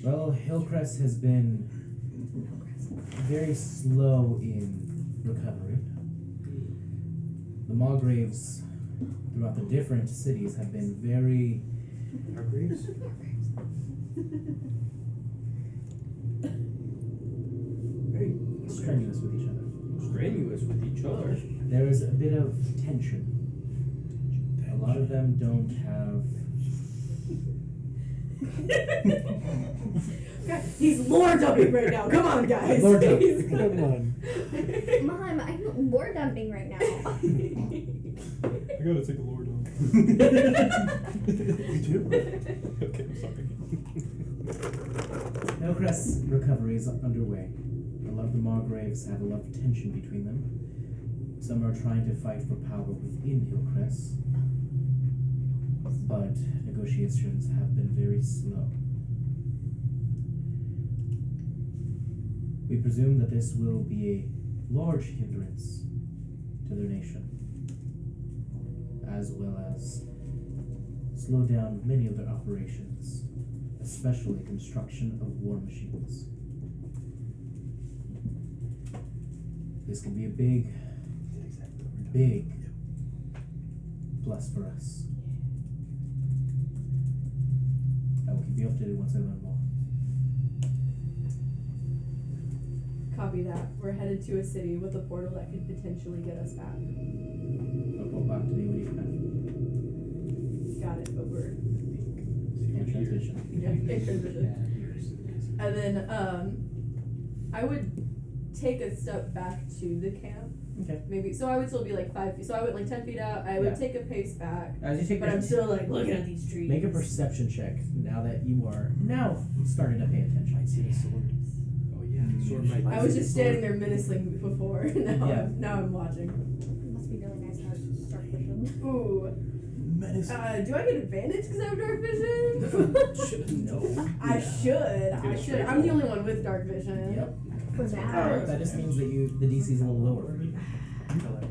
Well, Hillcrest has been very slow in recovery. The Margraves throughout the different cities have been very Margraves? very strenuous with each other. Strenuous with each other. There is a bit of tension. A lot of them don't have. He's lore dumping right now. Come on, guys. Lore dump. Come on. Mom, I'm war dumping right now. I gotta take a lower down. You too? Okay, I'm sorry. Hillcrest's recovery is underway. A lot of the Margraves have a lot of tension between them. Some are trying to fight for power within Hillcrest, but negotiations have been very slow. We presume that this will be a large hindrance to their nation, as well as slow down many of their operations, especially construction of war machines. This can be a big plus for us. I will keep you updated once I learn more. Copy that. We're headed to a city with a portal that could potentially get us back. Report back to me when you can. Got it, but we're And transition. yeah, in transition. And then I would take a step back to the camp. Okay. Maybe so I would still be like 5 feet. So I went like 10 feet out. I would Yeah. take a pace back. As you take But I'm still like looking at these trees. make a perception check now that you are now starting to pay attention. Might see the sword. Oh yeah, the sword might. I was just standing there menacing before. Now, Yeah. now I'm watching. Must be really nice to have dark vision. Ooh. Do I get advantage because I have dark vision? No. I should. I Get it should. straight I'm the on. only one with dark vision. Yep. For now. That just means that the DC is a little lower for you.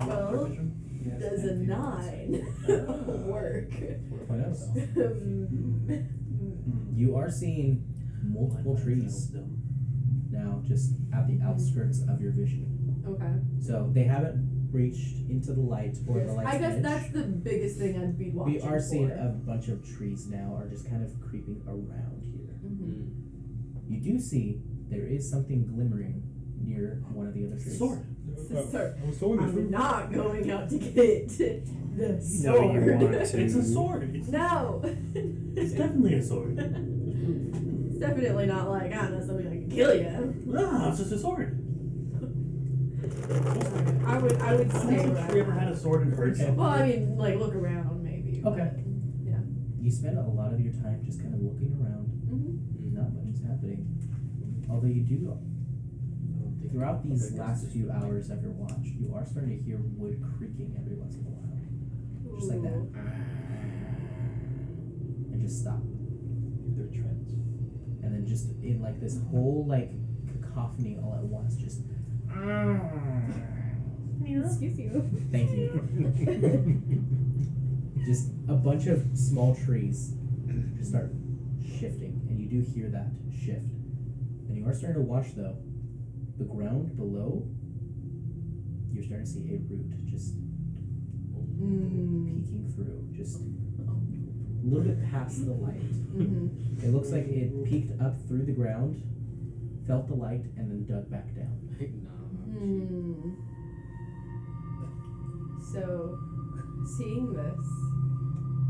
Well, does a 9 work? What else? You are seeing multiple trees now, just at the outskirts of your vision. Okay. So they haven't reached into the light or the light's I guess edge. that's the biggest thing I'd be watching We are seeing for. a bunch of trees now are just kind of creeping around here. Mhm. You do see there is something glimmering near one of the other trees. Sword. Sir, I was told I'm not going out to get the No, sword. you want to. It's a sword. It's, No. it's definitely a sword. It's definitely not like, I don't know, something that can kill you. No, it's just a sword. I would stay Has right. you ever had a sword and hurt Okay. someone? Well, I mean, like, look around, maybe. Okay. but, Yeah. You spend a lot of your time just kind of looking around. Mm-hmm. Not much is happening. Although you do, throughout these last few hours of your watch, you are starting to hear wood creaking every once in a while. Just like that. And just stop. They're trends. And then just in like this whole like cacophony all at once, just Excuse you. thank you. Just a bunch of small trees just start shifting, and you do hear that shift. And you are starting to watch though, the ground below. You're starting to see a root just peeking through, just a little bit past the light. Mm-hmm. It looks like it peeked up through the ground, felt the light, and then dug back down. Hmm. So, seeing this,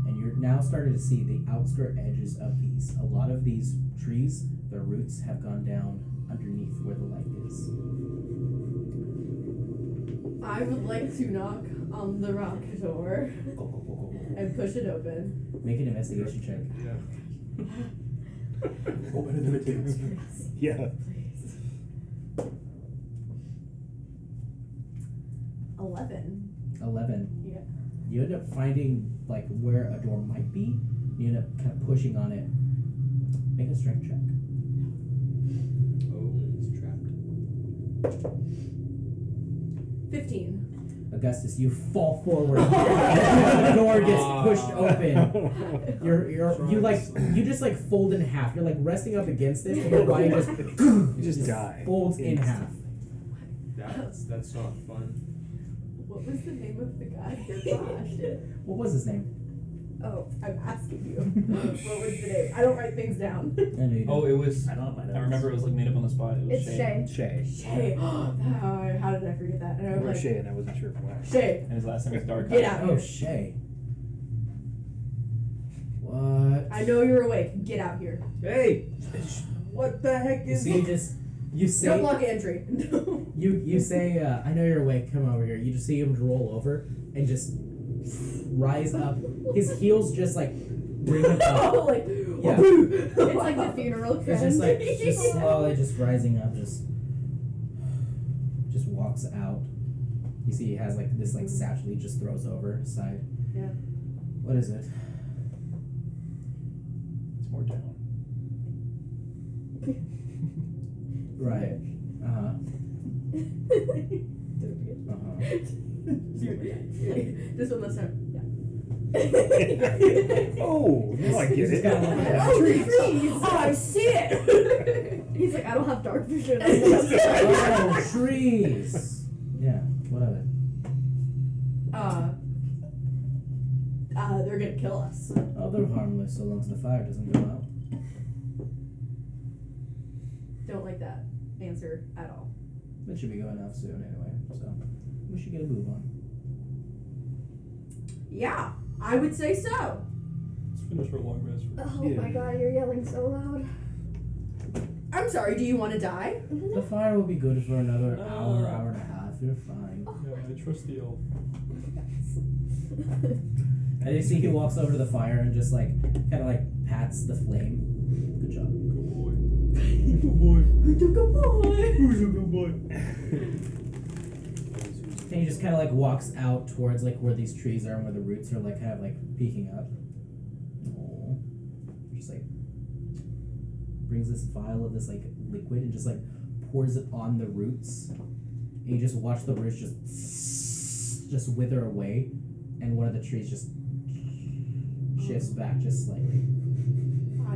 And you're now starting to see the outskirt edges of these. A lot of these trees, their roots have gone down underneath where the light is. I would like to knock on the rock door and push it open. Make an investigation check. Go better than it is. Yeah. Please. 11. 11. Yeah. You end up finding like where a door might be. You end up kind of pushing on it. Make a strength check. Oh, it's trapped. 15. Augustus, you fall forward. The door gets pushed open. You just like fold in half. You're like resting up against it, and your body just You just die. folds in half. That's not fun. What was the name of the guy? Gosh. What was his name? Oh, I'm asking you. What was the name? I don't write things down. I know you Oh, didn't. it was. I don't know my I remember it was like made up on the spot. It was It's Shay. Shay. Shay. Oh, how did I forget that? And I I was wrote like, Shay and I wasn't sure why. Shay. And his last name was Dark. Get out. Oh, Shay. What? I know you're awake. Get out here. Hey, what the heck You is see, you Don't say block entry. you say I know you're awake. Come over here. You just see him roll over and just rise up. His heels just like bring him up. Oh, like, Yeah. It's like the funeral It's trend. just like just slowly just rising up, just walks out. You see he has like this like satchel he just throws over his side. Yeah. What is it? It's more down. Right. This one must have. Yeah. Oh, now I get He's it. got one. Oh, trees! Oh, I see it. He's like, I don't have dark vision. Oh, trees. Yeah. What of it? They're gonna kill us. Oh, they're harmless so long as the fire doesn't go out. Don't like that answer at all. It should be going off soon anyway, so we should get a move on. Yeah, I would say so. Let's finish our long rest. Oh Yeah. my god, you're yelling so loud. I'm sorry. Do you want to die? The fire will be good for another hour, hour and a half. You're fine. Yeah, I trust the elf. And you see he walks over to the fire and just like kind of like pats the flame. Good job. Good boy. Good boy. Who's a good boy? Who's a good boy? And he just kind of like walks out towards like where these trees are and where the roots are like kind of like peeking up. Oh, just like brings this vial of this like liquid and just like pours it on the roots. And you just watch the roots just wither away, and one of the trees just shifts back just slightly.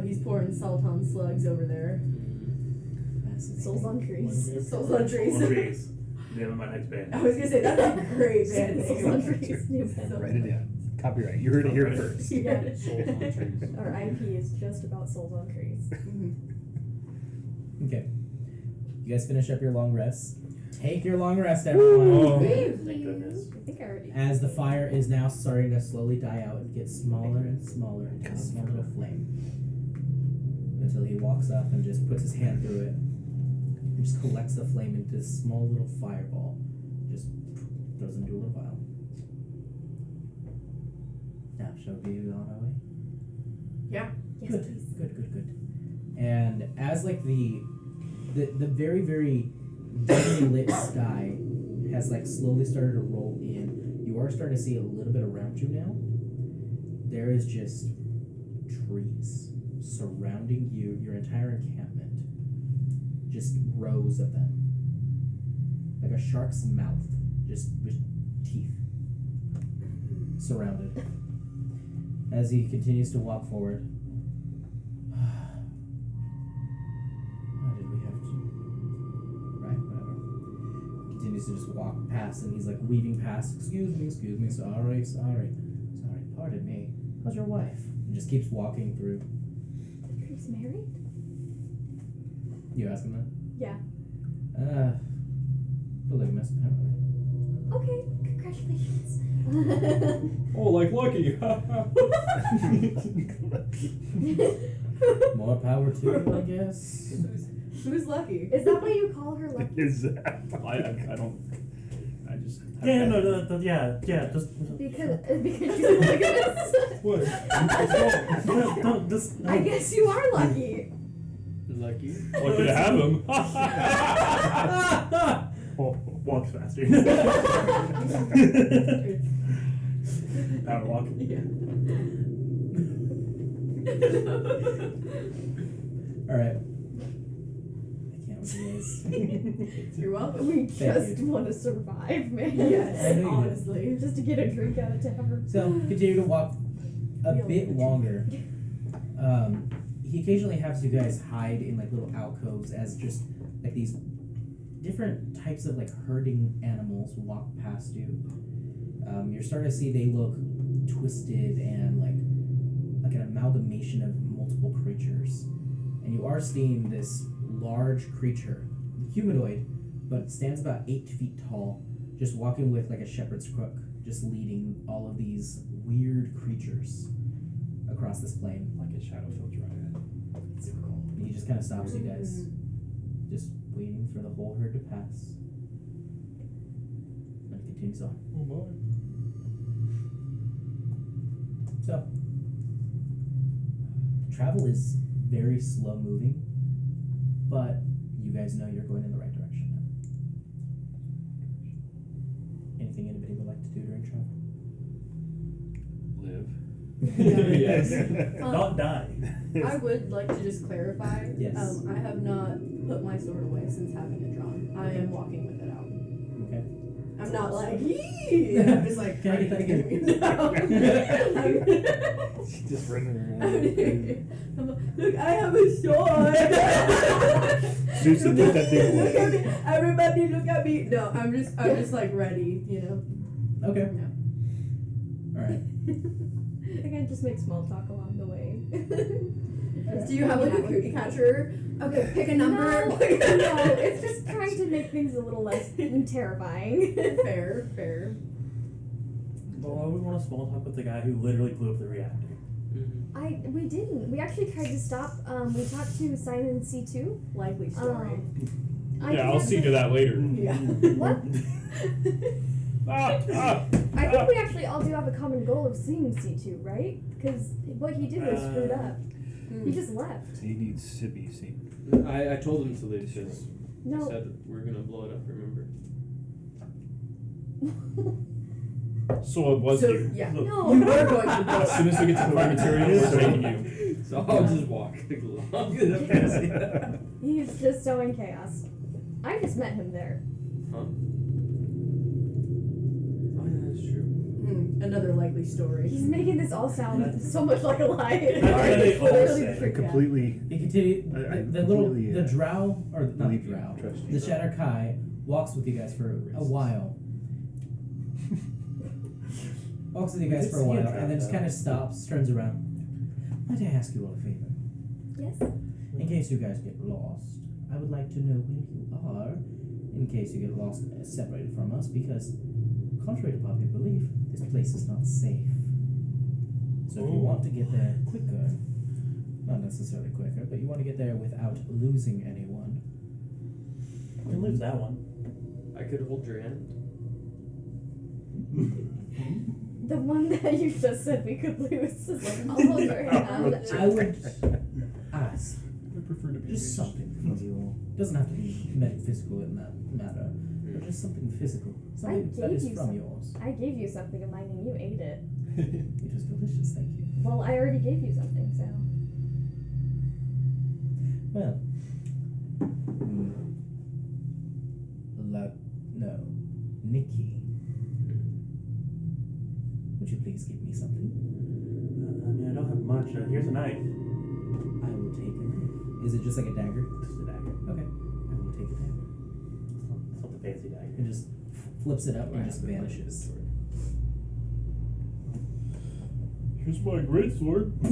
He's pouring Sultan slugs over there. Fascinating. Souls on trees. Souls on trees. On trees. Name of my next band. I was gonna say that's a great band Souls name. on trees. New band. Write it down. Copyright. You heard it here first. Yeah. Souls on trees. Our IP is just about souls on trees. Okay. You guys finish up your long rest. Take your long rest, everyone. Oh. Thank goodness. I think I already. As the fire is now starting to slowly die out and get smaller and smaller into a small little flame. Until he walks up and just puts his hand through it. And just collects the flame into a small little fireball. Just throws it into a little vial. Now, shall we be on our way? Yeah. Yes, Good, please. good. And as like the very, very dimly lit sky has like slowly started to roll in, you are starting to see a little bit around you now. There is just trees surrounding you, your entire encampment. Just rows of them. Like a shark's mouth, just with teeth. Surrounded. As he continues to walk forward. Why did we have to? Right, whatever. Continues to just walk past, and he's like weaving past. Excuse me, sorry. Pardon me. How's your wife? And just keeps walking through. The tree's married? You ask him that? Yeah. Polygamous, apparently. Okay, congratulations. Oh, like Lucky. More power to you, I guess. Who's lucky? Is that why you call her lucky? Is I don't. I just. Yeah, no, yeah, just. Because she's polygamous? What? Don't just. I guess you are lucky. Lucky. Lucky to have him. Oh, walk faster. Power walk. Yeah. Alright. I can't with this. You're welcome. We Thank just you. want to survive, man. I know Yes, you do. honestly. Just to get a drink out of tavern. So, continue to walk a Yeah. bit longer. He occasionally has you guys hide in like little alcoves as just like these different types of like herding animals walk past you. You're starting to see they look twisted and like an amalgamation of multiple creatures. And you are seeing this large creature, humanoid, but stands about 8 feet tall, just walking with like a shepherd's crook, just leading all of these weird creatures across this plain. Like a shadow filter on And he just kind of stops you guys, just waiting for the whole herd to pass. And it continues on. Oh boy. So, travel is very slow moving, but you guys know you're going in the right direction now. Anything anybody would like to do during travel? live. Yes. Not die. I would like to just clarify. Yes. I have not put my sword away since having it drawn. I am walking with it out. Okay. I'm not like, yee! I'm just like, Can I get that again? No. She's just running around. I'm like, look, I have a sword. Suits and take that thing Look at away. me. Everybody look at me. No, I'm just like ready, you know. Okay. No. All right. I can just make small talk along the way. Do you have like a cookie catcher? Okay, pick a number. No, it's just trying to make things a little less terrifying. Fair. Well, I would want to small talk with the guy who literally blew up the reactor. We didn't. We actually tried to stop. We talked to Simon C2. Likely story. Yeah, I'll see to that later. Yeah. What? Ah! I think we actually all do have a common goal of seeing C2, right? Because what he did was screwed up. He just left. He needs to be seen. I told him to leave because No. he said that we're gonna blow it up. Remember? So it was So you. yeah. No. You were going to blow As soon as we get to the fire material, we're taking you. So I'll just walk along. He's just sowing chaos. I just met him there. Huh? Oh yeah, that's true. Another likely story. He's making this all sound so much like a lie. That's what they all Literally say. the truth, yeah. Completely. You continue. I The little completely, the drow or not the believe you, drow. trust you. The Shatter Kai walks with you guys for a while. Walks with you guys did for a see a while drow, and then just though. kind of stops, turns around. Might I ask you all a favor? Yes. In case you guys get lost, I would like to know where you are. In case you get lost separated from us, because contrary to popular belief, this place is not safe. So if you want to get there quicker, not necessarily quicker, but you want to get there without losing anyone. We can lose that one. I could hold your hand. The one that you just said we could lose is like, I'll hold your hand. I would ask I prefer to be just something from you. Doesn't have to be metaphysical in that matter, but just something physical, something that gave is you from some- yours. I gave you something of mine and you ate it. It was delicious, thank you. Well, I already gave you something, so. Well, no, Nikki. Would you please give me something? I mean, I don't have much. Here's a knife. I will take a knife. Is it just like a dagger? Just a dagger. Okay, I will take a dagger. It's not the fancy dagger. It just flips it up and just vanishes. Here's my great sword. No!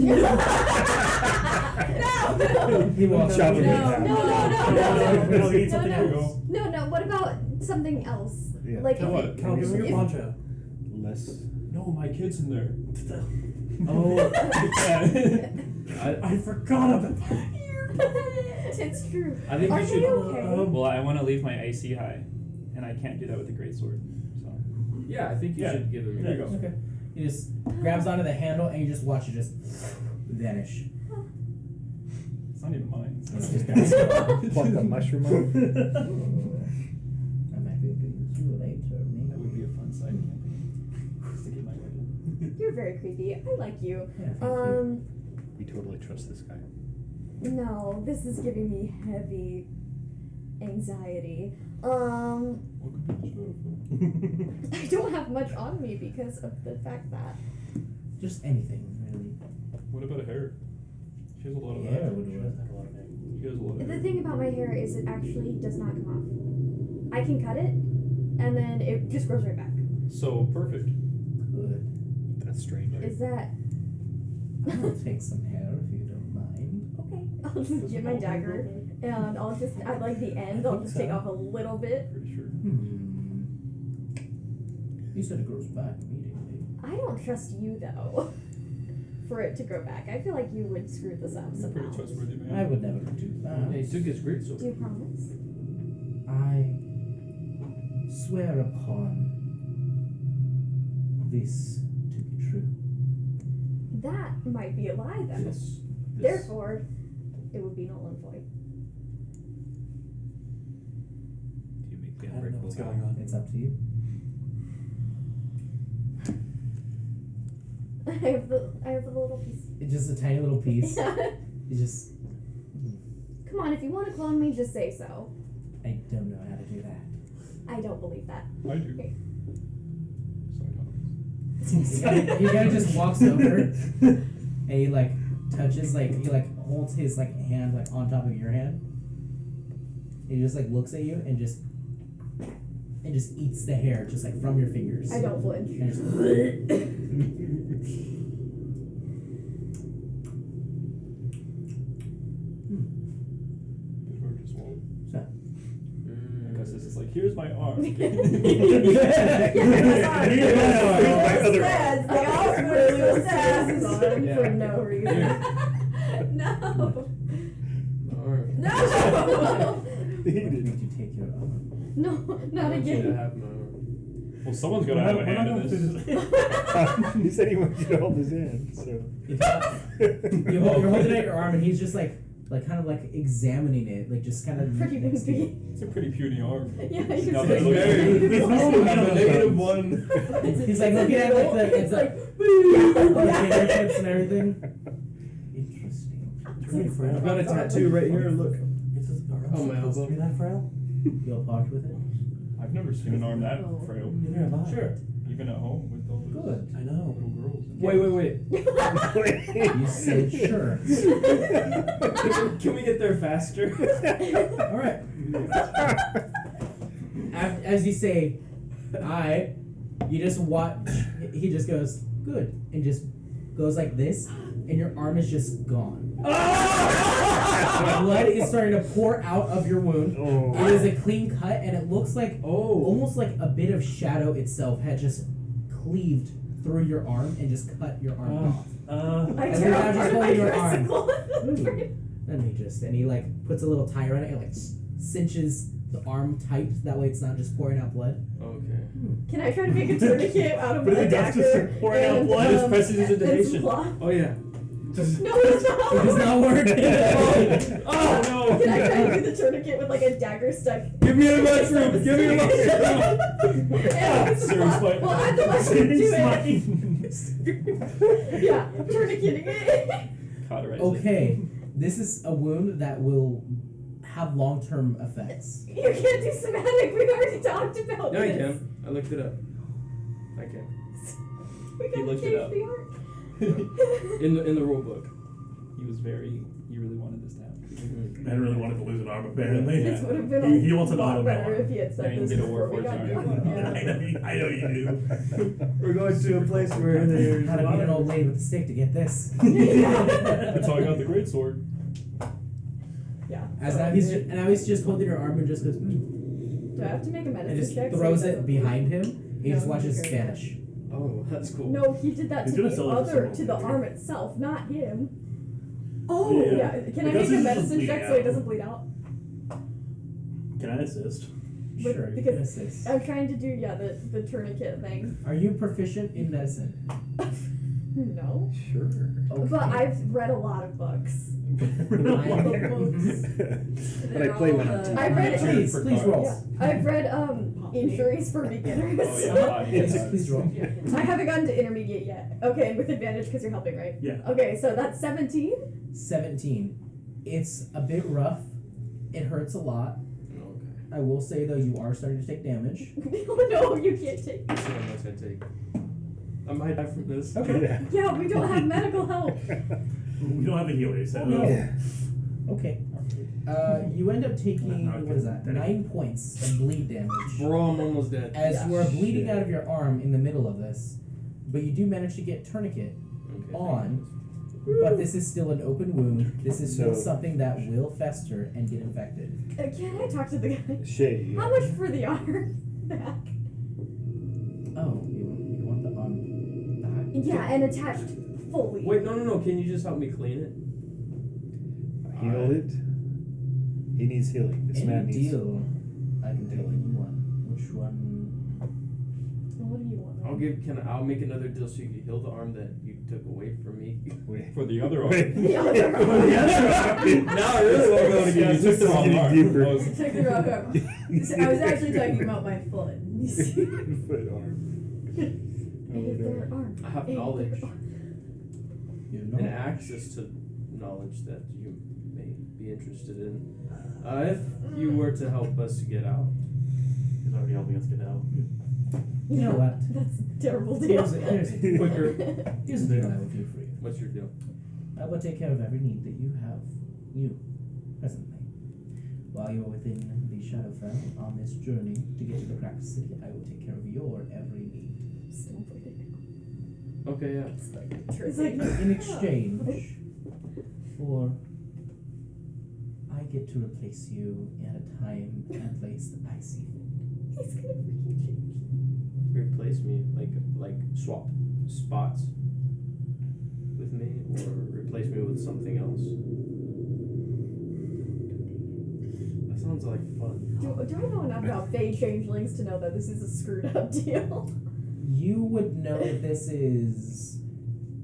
He walks Chop out. it in No, half. no, We don't need something There you else. go. No, what about something else? Yeah. Like Tell if what? Cal, give me your if- poncho. Less. No, my kid's in there. Oh, I forgot about It's true. I think Are we they should. okay? Well, I want to leave my AC high, and I can't do that with the great sword. So Yeah, I think you Yeah. should give him. There you go. okay. He just grabs onto the handle and you just watch it just vanish. it's not even mine. It's just bouncing. Pluck the mushroom off. I might be able to use you later, That maybe. would be a fun side campaign. Just to get my weapon. You're very creepy. I like you. Yeah, thank you. We totally trust this guy. No, this is giving me heavy anxiety. Welcome to the show. I don't have much on me because of the fact that Just anything, really. What about a hair? She has a lot of Yeah, that. would She do does it. have a lot of hair. She has a lot of the hair. thing about my hair is it actually does not come off. I can cut it, and then it just grows right back. So perfect. Good. That's strange. Is that I'll take some hair if you don't mind. okay? I'll just get my dagger, and I'll just at like the end, I'll just take off a little bit. Pretty sure. You said it grows back immediately. I don't trust you though. For it to grow back, I feel like you would screw this up You're pretty somehow. trustworthy, man. I would never do that. He took his great sword. Do you promise? I swear upon this to be true. That might be a lie though. This. Therefore, it would be null and void. Do you make the I don't know unbreakable what's vow? going on. It's up to you. I have the little piece. It's just a tiny little piece. Come You just. on, if you want to clone me, just say so. I don't know how to do that. I don't believe that. I do. Okay. He kind of just walks over and he like touches he holds his hand on top of your hand. He just looks at you and just eats the hair just from your fingers. I don't flinch. And just So. Because this is here's my arm. Yeah, My other arm. for no reason. No. Alright. No. He Why didn't. did you take your arm? No, I not want you to again. have my arm. Well, someone's gonna have a hand in this. He said he wanted you to hold his hand, so. You're holding out your arm and he's just kind of examining it, just kind of Pretty next to you. It's a pretty puny arm. Yeah, Now you're that I saying look at it. It's Oh, have a negative one. He's looking at It's the fingertips and everything. Interesting. I've got a tattoo right here. Look. Oh, my elbow. Be that frail? You all talked with it? I've never seen an arm that No. frail. Neither have I. Sure. Even at home with all those Good. I know. little girls. Wait. You said sure. Can we get there faster? Alright. As you say, you just watch, he just goes, good, and just goes like this, and your arm is just gone. Blood is starting to pour out of your wound. Oh. It is a clean cut, and it looks almost like a bit of shadow itself had just cleaved through your arm and just cut your arm off. I And tear you're off now just part of my holding your arm. wrist. Let me just, and he puts a little tie around it and cinches the arm tight, that way it's not just pouring out blood. Okay. Can I try to make a tourniquet out of But a it does just dagger pour out and, blood. Just presses his and some indentation. cloth? Oh yeah. No, it's not. It does not work. Oh no. Can I try to do the tourniquet with a dagger stuck? Give me a mushroom. Give me a mushroom. Yeah, with some Serious cloth. fight. Well, I'm the one who do it. Serious Yeah, tourniqueting it. Cauterize it. Okay, this is a wound that will have long-term effects. You can't do somatic. We've already talked about Yeah, I this. can. I looked it up. I can. We He gotta looked it change up. the art. In the rule book. He really wanted this to happen. Man really wanted to lose an arm, apparently. This would have been He a wants lot another better arm. if he had Yeah, said you can this get a before we workhorse got arm. going. I know you do. We're going to a place where there's Had to be an old lady with a stick to get this. That's how I got the great sword. Yeah. Now he's just holding her arm and just goes, Do I have to make a and medicine just check? so throws he it doesn't behind bleed? him. He No, just watches okay. vanish. Oh, that's cool. No, he did that He's to gonna the sell it for other, some to the more. arm itself, not him. Oh, Yeah. yeah. Can I Because make a this is medicine bleeding check so he out. doesn't bleed out? Can I assist? But Sure, you because can assist. I'm trying to do, the tourniquet thing. Are you proficient in medicine? No. Sure. Okay. But I've read a lot of books. And I play one on TV. I've read Please roll. Yeah. I've read injuries for beginners. Oh yeah, Please roll. I haven't gotten to intermediate yet. Okay, with advantage because you're helping, right? Yeah. Okay, so that's 17. 17. It's a bit rough. It hurts a lot. Okay. I will say though, you are starting to take damage. No, you can't take. Let's see how much I take. I might die from this. Okay. Yeah. Yeah, we don't have medical help. We don't have a healer, so. no. Yeah. Okay. You end up taking, Okay. what is that? 9 points of bleed damage. Bro, I'm almost dead. As Yeah. you are bleeding Shit. out of your arm in the middle of this, but you do manage to get tourniquet Okay. on, but this is still an open wound. This is still So- something that will fester and get infected. Can I talk to the guy? Shay. How much for the arm back? Oh, you want the arm back? Yeah, and attached fully. Wait, no. Can you just help me clean it? Heal it. He needs healing. This Any man needs. deal. I can take any one. Which one? What do you want? I'll make another deal so you can heal the arm that you took away from me. Wait. For the other arm. Wait. The other arm. Oh, the other arm. Now I really won't go to Yeah, get took the wrong Getting arm. deeper. I was- Check the rock arm. I was actually talking about my foot. Foot arm. Oh, Hey, their no. arm. I have Hey, knowledge their arm. You and access to knowledge that you may be interested in. If you were to help us get out, He's already helping us get out. You know what? That's a terrible deal. Here's the deal I will do for you. What's your deal? I will take care of every need that you have, presently. While you are within the Shadowfell on this journey to get to the Cracked City, I will take care of your every need. Okay, yeah. It's like In exchange for, I get to replace you at a time and place that I see fit. he's gonna freaking change. Replace me, like swap spots with me, or replace me with something else. That sounds like fun. Do I know enough about Fey changelings to know that this is a screwed up deal? You would know that this is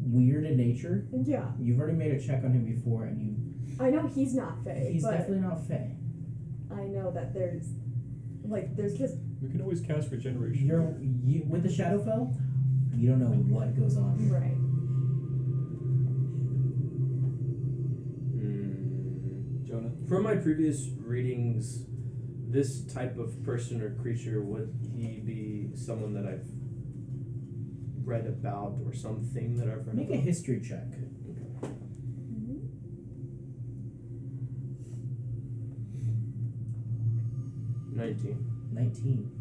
weird in nature. Yeah. You've already made a check on him before, and I know he's not Fey, he's but definitely not Fey. I know that there's just We can always cast regeneration. You with the Shadowfell, you don't know what goes on. right. Jonah. From my previous readings, this type of person or creature, would he be someone that I've read about or something that I've read Make a about? history check. Mm-hmm. 19.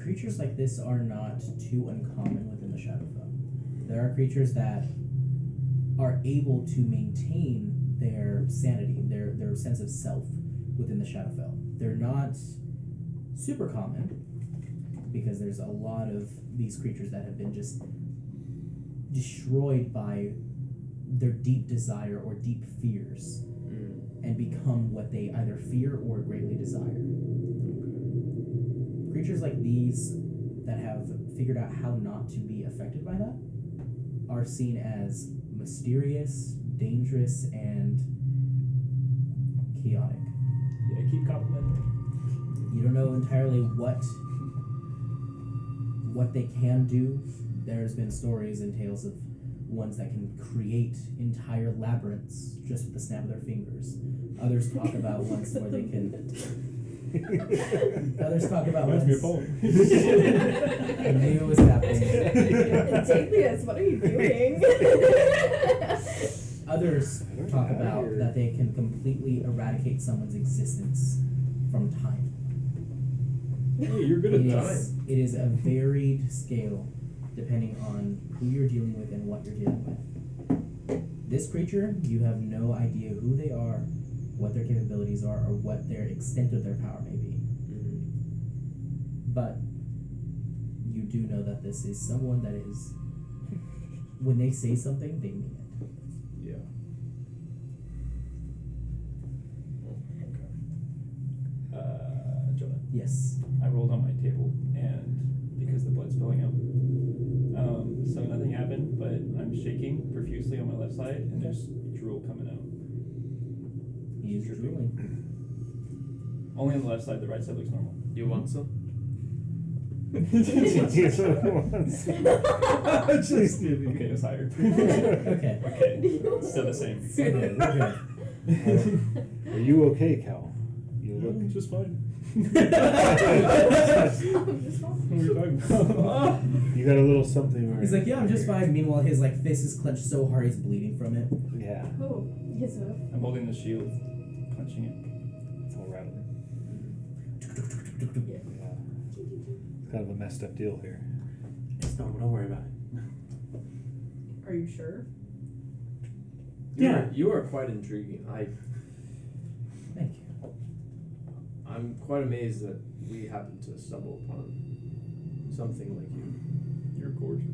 Creatures like this are not too uncommon within the Shadowfell. There are creatures that are able to maintain their sanity, their sense of self within the Shadowfell. They're not super common because there's a lot of these creatures that have been just destroyed by their deep desire or deep fears and become what they either fear or greatly desire. Creatures like these that have figured out how not to be affected by that are seen as mysterious, dangerous, and chaotic. Yeah, keep complimenting. You don't know entirely what they can do. There's been stories and tales of ones that can create entire labyrinths just with the snap of their fingers. Others talk about ones where they can. Others talk about Reminds ones. me of home. I knew it was happening. Damius, what are you doing? Others talk about that they can completely eradicate someone's existence from time. Hey, you're good at It is a varied scale depending on who you're dealing with and what you're dealing with. This creature, you have no idea who they are, what their capabilities are, or what their extent of their power may be. But you do know that this is someone that is, when they say something, they mean it. Yeah. Jonah. Yes. I rolled on my table, and because the blood's spilling out, so nothing happened, but I'm shaking profusely on my left side, and there's drool coming out. He is drooling. Only on the left side. The right side looks normal. You want some? Yes, I want some. Okay, it was higher. Okay. Okay, still the same. Okay, we're good. Are you okay, Cal? You look. Just fine. I'm just What are you talking about? You got a little something. Where He's like, yeah, I'm just fine. Meanwhile, his fist is clenched so hard he's bleeding from it. Yeah, Oh, yes, sir. I'm holding the shield, clenching it. it's all rattling. Yeah. Yeah. It's kind of a messed up deal here. Don't worry about it. Are you sure? Yeah. You are quite intriguing. Thank you. I'm quite amazed that we happened to stumble upon something like you. You're gorgeous.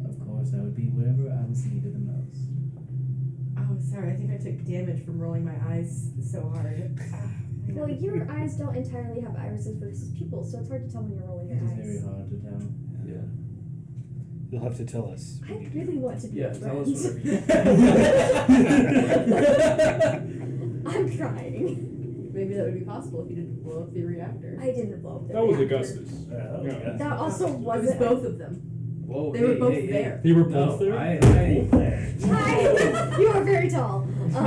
Of course, I would be wherever I was needed the most. Oh, sorry. I think I took damage from rolling my eyes so hard. Well, your eyes don't entirely have irises versus pupils, so it's hard to tell when you're rolling your It is eyes. very hard to tell. Yeah. You'll have to tell us. I when you really do. want to be Yeah, tell us friends. whatever you I'm trying. Maybe that would be possible if you didn't blow up the reactor. I didn't blow up the That was reactor. Augustus. Yeah. That also It was wasn't. both of them. Whoa, They were both there. They were No, both there? Hey. Hi! You are very tall. I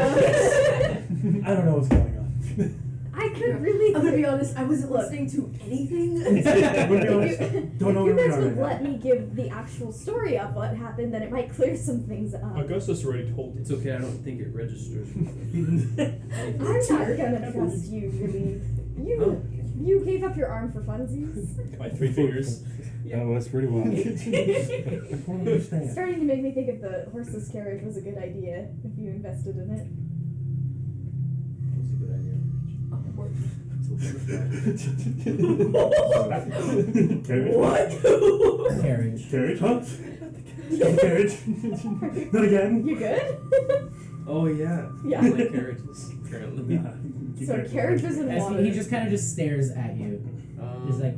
don't know what's going on. I really. I'm gonna be honest, I wasn't listening to anything. We'll be honest. Don't know If you where we guys are would right let me give the actual story of what happened, then it might clear some things up. Augustus already told It's okay, I don't think it registers. I'm not gonna trust you, really. You gave up your arm for funsies. my 3 fingers. That was pretty wild. I don't understand. Starting to make me think if the horseless carriage was a good idea if you invested in it. That was a good idea. Carriage? Carriage. Carriage, huh? Carriage? Not again? You good? Oh yeah. Yeah. I like carriages, apparently. So carriage was in As water. he just kind of just stares at you. Just like,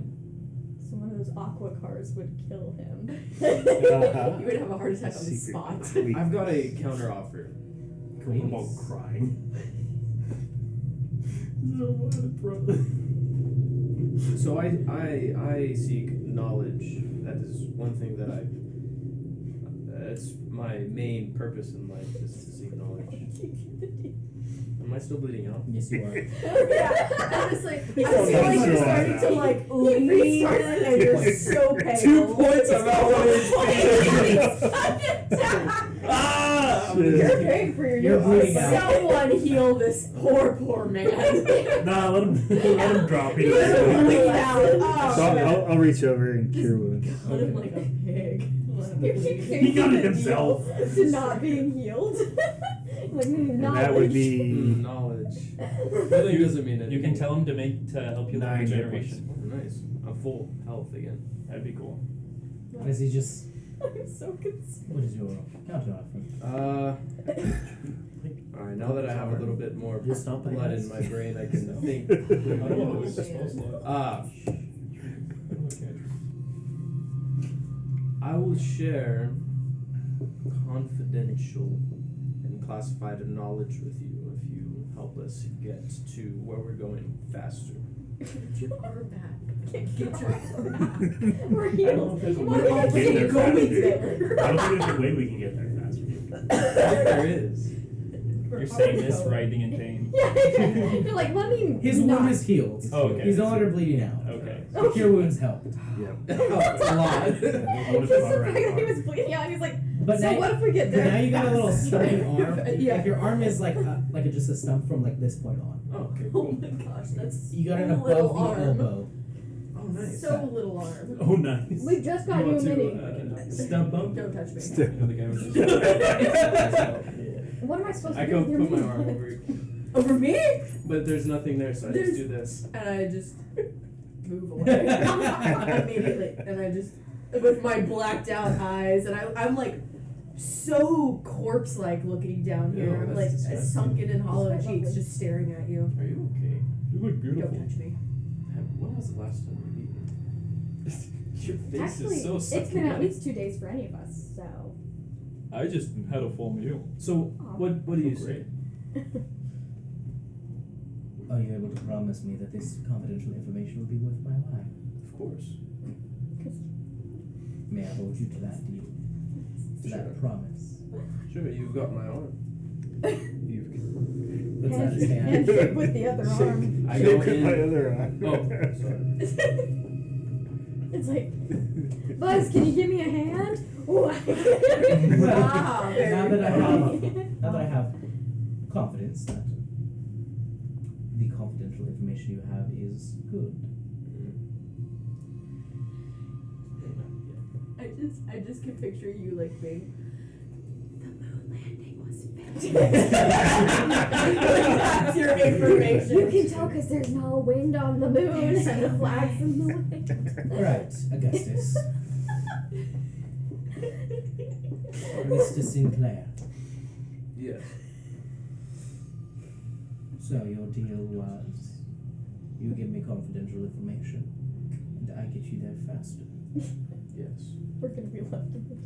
So one of those aqua cars would kill him. Uh-huh. You would have a heart attack on the Secret spot. tweet. I've got a counter offer. I'm all crying. So I seek knowledge. That is one thing that that's my main purpose in life is to seek knowledge. Am I still bleeding out? yes, you are. Yeah, honestly, I feel so like you're nice. starting to like lean and you're so pale. 2 points, I'm out 1 Ah! You're paying for your You're bleeding out. Someone heal this poor man. Nah, let him drop. He You're doesn't bleeding know. out. Oh, So I'll reach over and cure wounds. Cut him like a pig. He got it himself. To not being healed. Like And knowledge. that would be knowledge. Really doesn't mean anything. You can tell him to help you with 9 hit regeneration. Nice. I'm full health again. That'd be cool. As he just, I'm so concerned. what is your counter offer? Alright, now that I have a little bit more Just stop by blood us. in my brain, I can think. I don't know what this smells like. I will share confidential and classified knowledge with you if you help us get to where we're going faster. Get your arm back. Get Get your your arm back. We're I don't know healed. if there's a You way wanna we can get get there going faster. there. I don't think there's a way we can get there faster. There is. You're saying this writhing in pain. Yeah, you're like, let me His not. wound is healed. Oh, okay. He's no longer bleeding out. Okay. The cure wounds help. Yep. A lot. I wanna Just come the fact around. that he was bleeding out, and he's like, But so now, what if we get but there? now you got a little fast?" stumpy arm. Yeah. Like your arm is like just a stump from like this point on. Oh, okay, Oh cool. my gosh, that's You got it so above little the arm. elbow. Oh, nice. So little arm. Oh, nice. We just got You you a want mini. to stump bump? Don't touch me. You know the guy with the What am I supposed to I do go with your put my mini? arm over you. Over me? But there's nothing there, so I just do this. And I just move away immediately. And I just, with my blacked out eyes, and I'm like so corpse like looking down Ew, here, that's like disgusting. sunken in hollow That's cheeks, lovely. just staring at you. Are you okay? You look Don't touch me. When was the last time you beat me? Your face Actually, is so it's been at succulent. least 2 days for any of us, so. I just had a full meal. So, what do you say? Are you able to promise me that this confidential information will be worth my while? Of course. May I hold you to that deal? To Sure. that promise? Sure, you've got my arm. Let's understand. Handshake with the other arm. I go Shake with my in. other arm. Oh, sorry. It's like, Buzz, can you give me a hand? Ooh, Wow, very now that I funny. have confidence that the confidential information you have is good. I just can picture you like being. The moon landing was That's your information. You can tell because there's no wind on the moon and the flag's in the wind. Alright, Augustus. Mr. Sinclair. Yes. So your deal was you give me confidential information and I get you there faster. Yes. We're gonna be left in the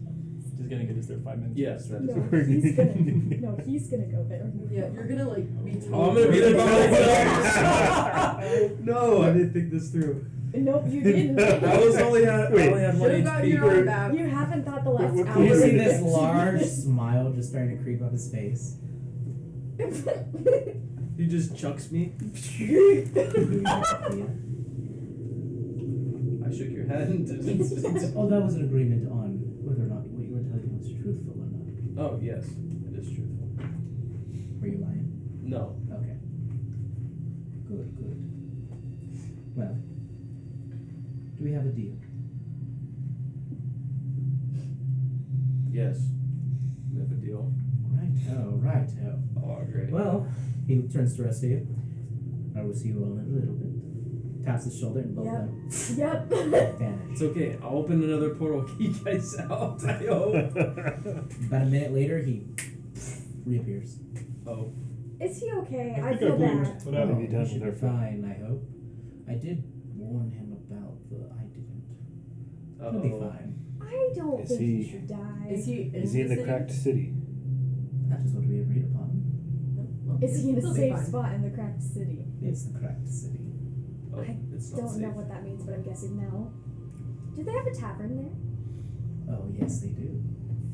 Just gonna get us there 5 minutes. Yes, that is No, it. he's gonna go there. Yeah, you're gonna like be told. Oh, I'm gonna be the No, I didn't think this through. Nope, you didn't. I only had one Should've gotten your arm HP. back. You haven't thought the last What hour. You see Already. this large smile just starting to creep up his face. He just chucks me. I shook your hand. Oh, that was an agreement on whether or not what you were telling was truthful or not. Oh, yes. It is truthful. Were you lying? No. Okay. Good. Well, do we have a deal? Yes. We have a deal. Right. Oh, great. Well, he turns to the rest of you. I will see you all in a little bit. Taps his shoulder and both of them Yep. vanish. It's okay. I'll open another portal. Keep you guys out. I hope. About a minute later, he reappears. Oh. Is he okay? I I think feel I blinked. bad. What What have you happened? done He should with be her? fine, I hope. I did warn him about the. I didn't. He'll be fine. I don't Is think he- he should die. Is he Is he in the city? cracked city? That is what we agreed upon. No? Well, Is he in a he'll be safe fine. spot in the cracked city? It's the cracked city. Oh, I it's not don't safe. know what that means, but I'm guessing no. Do they have a tavern there? Oh yes, they do.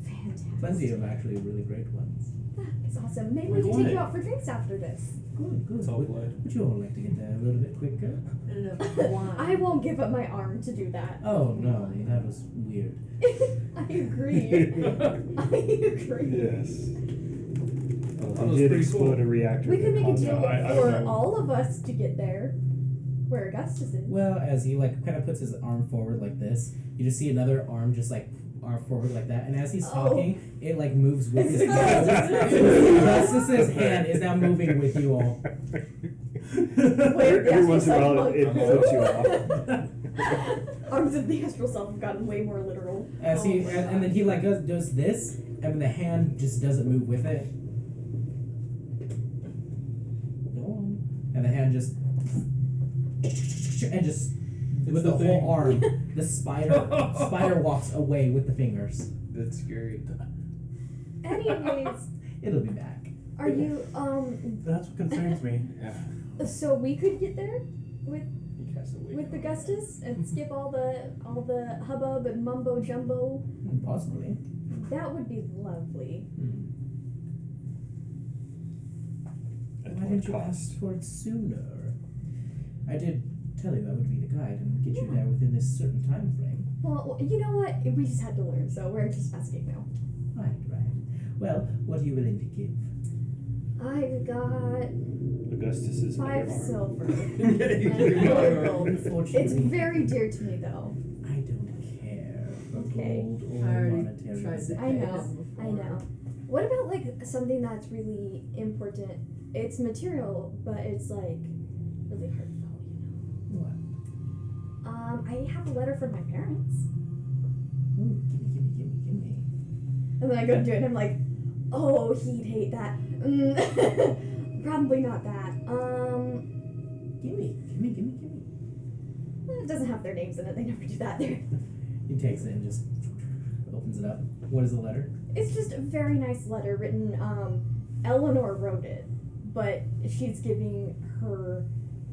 Fantastic. Plenty of actually really great ones. That is awesome. Maybe Like we can take what? you out for drinks after this. Good. It's all Would, blood. would you all like to get there a little bit quicker? No. Wine. I won't give up my arm to do that. Oh no, that was weird. I agree. I agree. Yes. Well, That he was did pretty explode cool. a reactor. We could that make a caused deal I don't for know. all of us to get there. Where Augustus is. Well, as he like kind of puts his arm forward like this, you just see another arm just like arm forward like that, and as he's Oh. talking, it like moves with his It's hand. Augustus's hand is now moving with you all. Wait, Every once in a yes, while, like- it flips you off. Arms of the astral self have gotten way more literal. As he and then he like does this, and the hand just doesn't move with it. Go on. And the hand just with the the whole thing. arm, the spider walks away with the fingers. That's scary. Anyways, It'll be back. are you That's what concerns me. Yeah. so we could get there with He cast a wave. with Augustus and skip all the hubbub and mumbo jumbo? Possibly. That would be lovely. At Why what didn't you cost? ask for it sooner? I did tell you I would be the guide and get you there within this certain time frame. Well, you know what? We just had to learn, so we're just asking now. Right. Well, what are you willing to give? I've got Augustus's 5 other arm. silver. Yeah, you and give me 4 my arm. gold. It's Unfortunately, very dear to me, though. I don't care for Okay. gold or I already monetary tried to aspects. I know. I know. What about like something that's really important? It's material, but it's like really heartfelt, you know. What? I have a letter from my parents, Ooh, gimme. and then I go to do it, and I'm like, oh, he'd hate that. Probably not that. Gimme. It doesn't have their names in it. They never do that there. He takes it and just opens it up. What is the letter? It's just a very nice letter written. Eleanor wrote it, but she's giving her,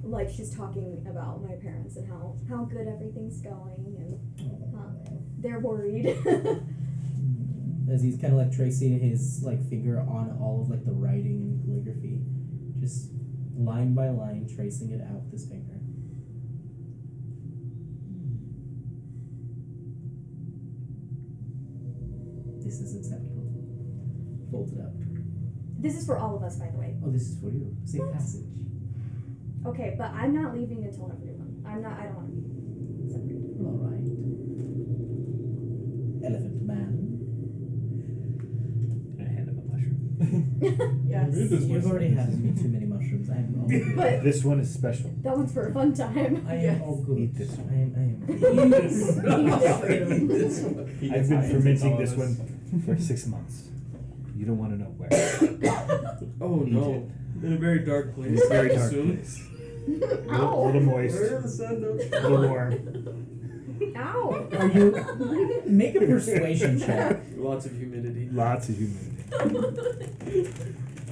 like, she's talking about my parents and how good everything's going, and they're worried. As he's kind of like tracing his like finger on all of like the writing and calligraphy, just line by line tracing it out with his finger. This is acceptable. Fold it up. This is for all of us, by the way. Oh, this is for you. Safe What? passage. Okay, but I'm not leaving until everyone. I don't want to be separated. All right. Elephant man. I hand him a mushroom. Yes. You've already had too many mushrooms. I am all good. But This one is special. that one's for a fun time. I am Yes. all good. Eat this one. I am. He I've gets been high and fermenting takes this all of one us. for 6 months. You don't want to know where. Oh Eat no. it. In a very dark place. It's a very dark Soon. place. A Ow! little moist, Where the sun a don't little warm. Ow! Are you make a persuasion check? Lots of humidity. Lots of humidity.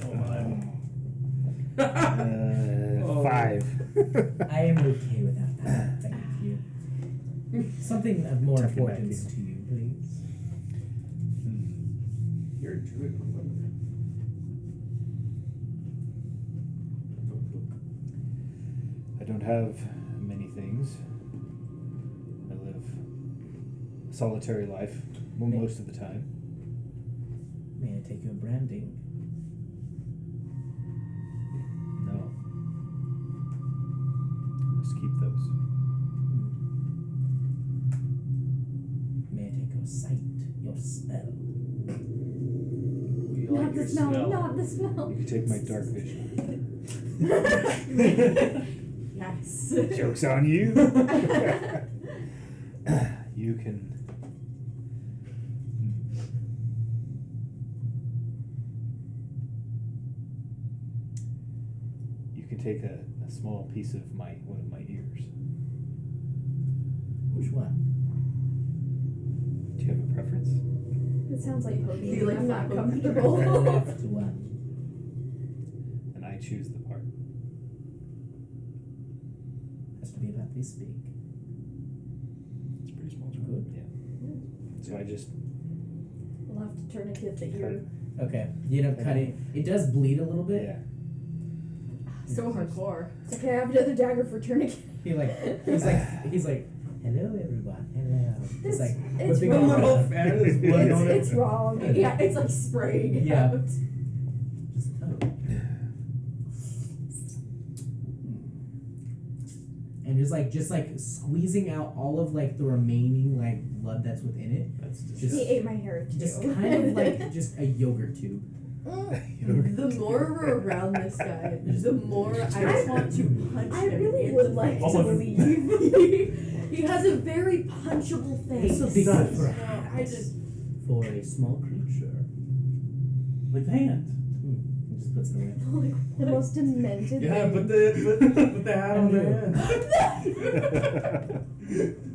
Oh my. 5. I am okay without that. Thank you. Something of more Tuck it back importance in. to you, please. You're a druid. have many things. I live a solitary life most of the time. May I take your branding? No. Let's keep those. May I take your sight, your smell? We Not like the your smell, not the smell. You can take my dark vision. Yes. Joke's on you. You can. You can take a small piece of one of my ears. Which one? Do you have a preference? It sounds like Do poking. you like I'm not flat comfortable. The left one. And I choose the part. Has to be about this big. It's a pretty small job. Good. Yeah. So I just Left tourniquet the cut ear. it. Okay. You end up cutting. It does bleed a little bit. Yeah. So hardcore. It's okay, I have another dagger for tourniquet. He's like, hello everyone, hello. It's like It's whipping it wrong. around. It's wrong. Yeah, it's like spraying Yeah. out. Just, oh. And just like squeezing out all of like the remaining like blood that's within it. That's Just- He ate my hair too. Just kind of like just a yogurt tube. The more we're around this guy, the more I just want to punch I him really in would the like face. to leave. He has a very punchable face. This'll be good for a I just for a small creature. Like the hand. He just puts it away. Like, the most demented Yeah, thing. put the hat on the hand.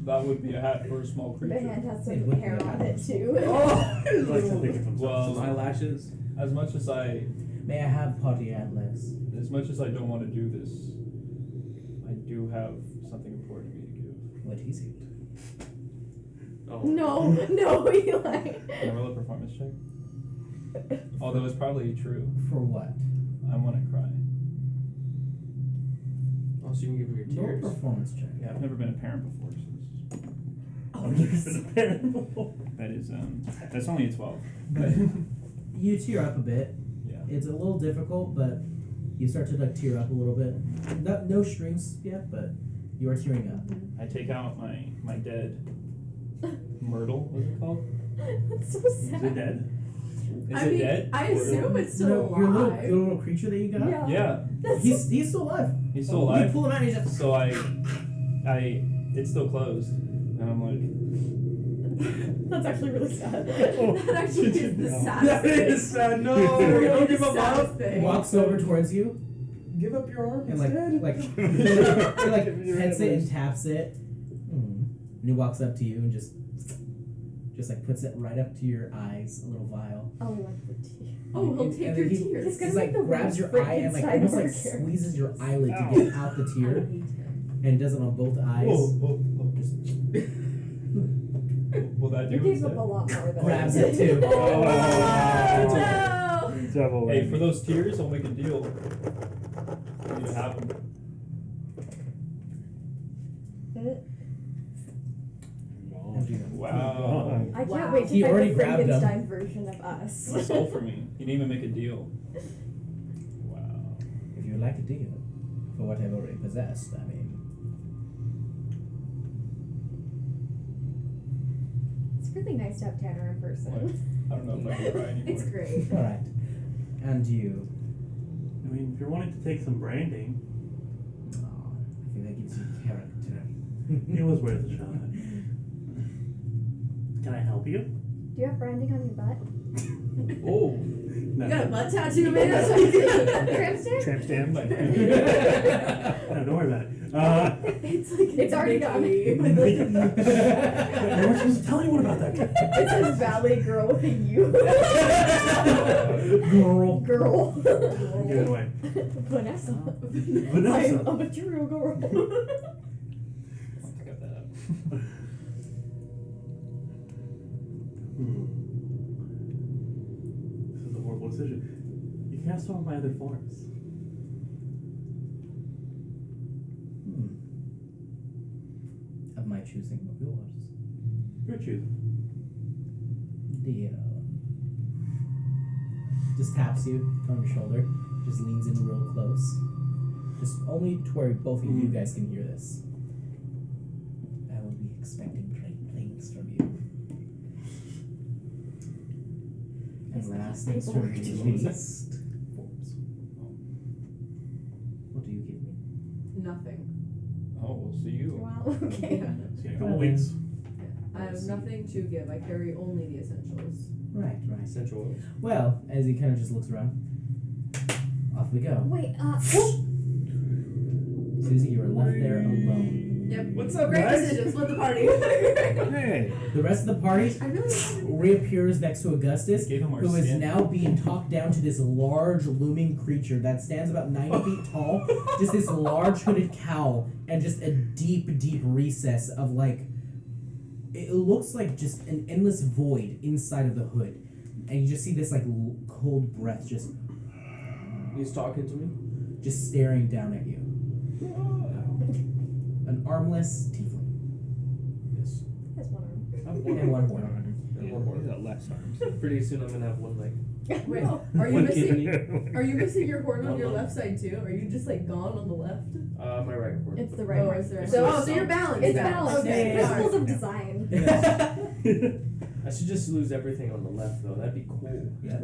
That would be a hat for a small The creature. hand has It some would be hair a on hat. it too. He likes to think of himself. Well, Some eyelashes. as much as I May I have potty atlas? don't want to do this, I do have something important to me to give. What is it? Oh. No, no, Eli. Can I roll a performance check? Although it's probably true. For what? I want to cry. Oh, so you can give him your Roll a tears. performance check. Yeah, I've never been a parent before, so Oh, you've been a parent before. that is that's only a 12. You tear up a bit. Yeah. It's a little difficult, but you start to like tear up a little bit. No streams yet, but you are tearing up. I take out my dead Myrtle. What's it called? That's so Is sad. it dead? Is I it mean, dead? I Or- assume it's still No, your alive. little creature that you got. Yeah. Yeah, That's He's still alive. he's still You alive. pull him out and he's just. So it's still closed, and I'm like, That's actually really sad. That actually is the saddest That thing. is sad. No, Really don't give the up saddest up. thing. Walks over towards you Give up your arm and like pets it and taps it. And he walks up to you and just like puts it right up to your eyes, a little vial. Oh, I like the tea. Oh, he'll And take then your he- tears. He's gonna He's make like the grabs worst your eye and like Frankenstein almost like worker. squeezes your eyelid to Ow. get out the I tear hate him. and does it on both eyes. Just will that You do gave instead? up a lot more than grabs I it did. too. Oh, no! Double Hey, whammy. for those tears, I'll make a deal. For you to have them. And you- Wow. I can't Wow. wait to He find already the grabbed him. Frankenstein version of us. He sold for me. He didn't even make a deal. Wow. If you like a deal for what I've already possessed, I mean. It's really nice to have Tanner in person. What? I don't know if I can cry anymore. It's great. All right. And you. I mean, if you're wanting to take some branding, Oh, I think that gives you character. it was worth a shot. Can I help you? Do you have branding on your butt? Oh. No. You got a butt tattoo, man? Tramp stamp? Tramp stamp. No, don't worry about it. It's already done. You weren't supposed to tell anyone about that. It says Valley Girl with a U. Girl. Girl. Give it away. Vanessa. Vanessa. I'm a true girl. Once I got that up. This is a horrible decision. You can't store my other forms. Hmm. choosing of yours. You're choosing. Deal. Just taps you on your shoulder. Just leans in real close. Just only to where both of you guys can hear this. I will be expecting great things from you. And last and certainly least, Forbes. What do you give me? Nothing. Oh, we'll see you. Wow. Okay. See you in a couple weeks. I have nothing to give. I carry only the essentials. Right. Essential oils. Well, as he kind of just looks around, off we go. Wait. Susie, you are left there alone. Yep. What's up, Great guys? decision. Split the party. Hey. The rest of the party I really reappears next to Augustus, Gave him our who is skin. now being talked down to this large looming creature that stands about 9 feet tall. Just this large hooded cowl and just a deep recess of like, it looks like just an endless void inside of the hood. And you just see this like cold breath just He's talking to me. staring down at you. An armless tiefling. Yes. Has one arm. I have one And one arm. horn. And one more. He's got less arms. Pretty soon I'm gonna have one leg. Wait, are you One missing? kidney. Are you missing your horn on One your lung. left side too? Are you just like gone on the left? My right horn. It's the right Oh, one. it's the right. So- So you're balanced. It's now. balanced. Okay. Principles alright. of design. I should just lose everything on the left though. That'd be cool. Yeah.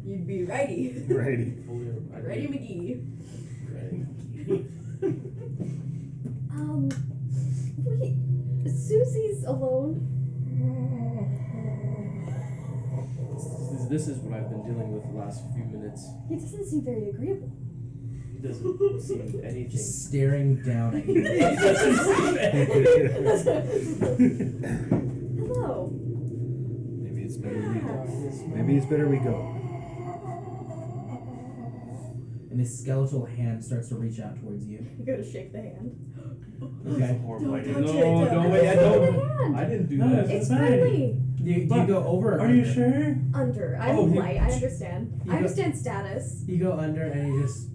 You'd be righty. Righty. Fully Righty McGee. Wait. Susie's alone. This is what I've been dealing with the last few minutes. He doesn't seem very agreeable. He doesn't seem anything. Just staring down at you. Hello. Maybe it's better we go. Yes. Maybe it's better we go. And this skeletal hand starts to reach out towards you. You gotta shake the hand. Okay. Horrible Don't idea. touch No, it. no, wait, I Shake the don't. hand. I didn't do No, that. It's fine. friendly. Do you But go over or Are you under? sure? Under. I'm Oh, you- polite. I understand. you I go- understand status. You go under and he just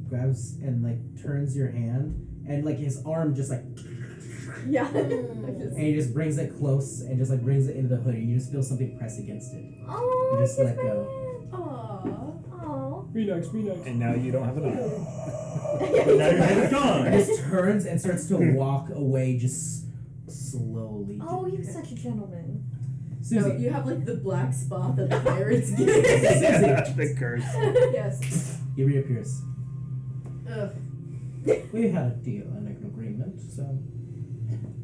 grabs and like turns your hand and like his arm just like Yeah. and he just brings it close and just like brings it into the hood and you just feel something press against it. Oh, You just kiss let my go. hand. Aww. Oh. Relax. And now you don't have an arm. But now your hand is He gone. just turns and starts to walk away just slowly. Oh, he was such a gentleman. So Susie. you have like the black spot that the pirates get. The curse. Yes. He reappears. Ugh. We had a deal and an agreement, so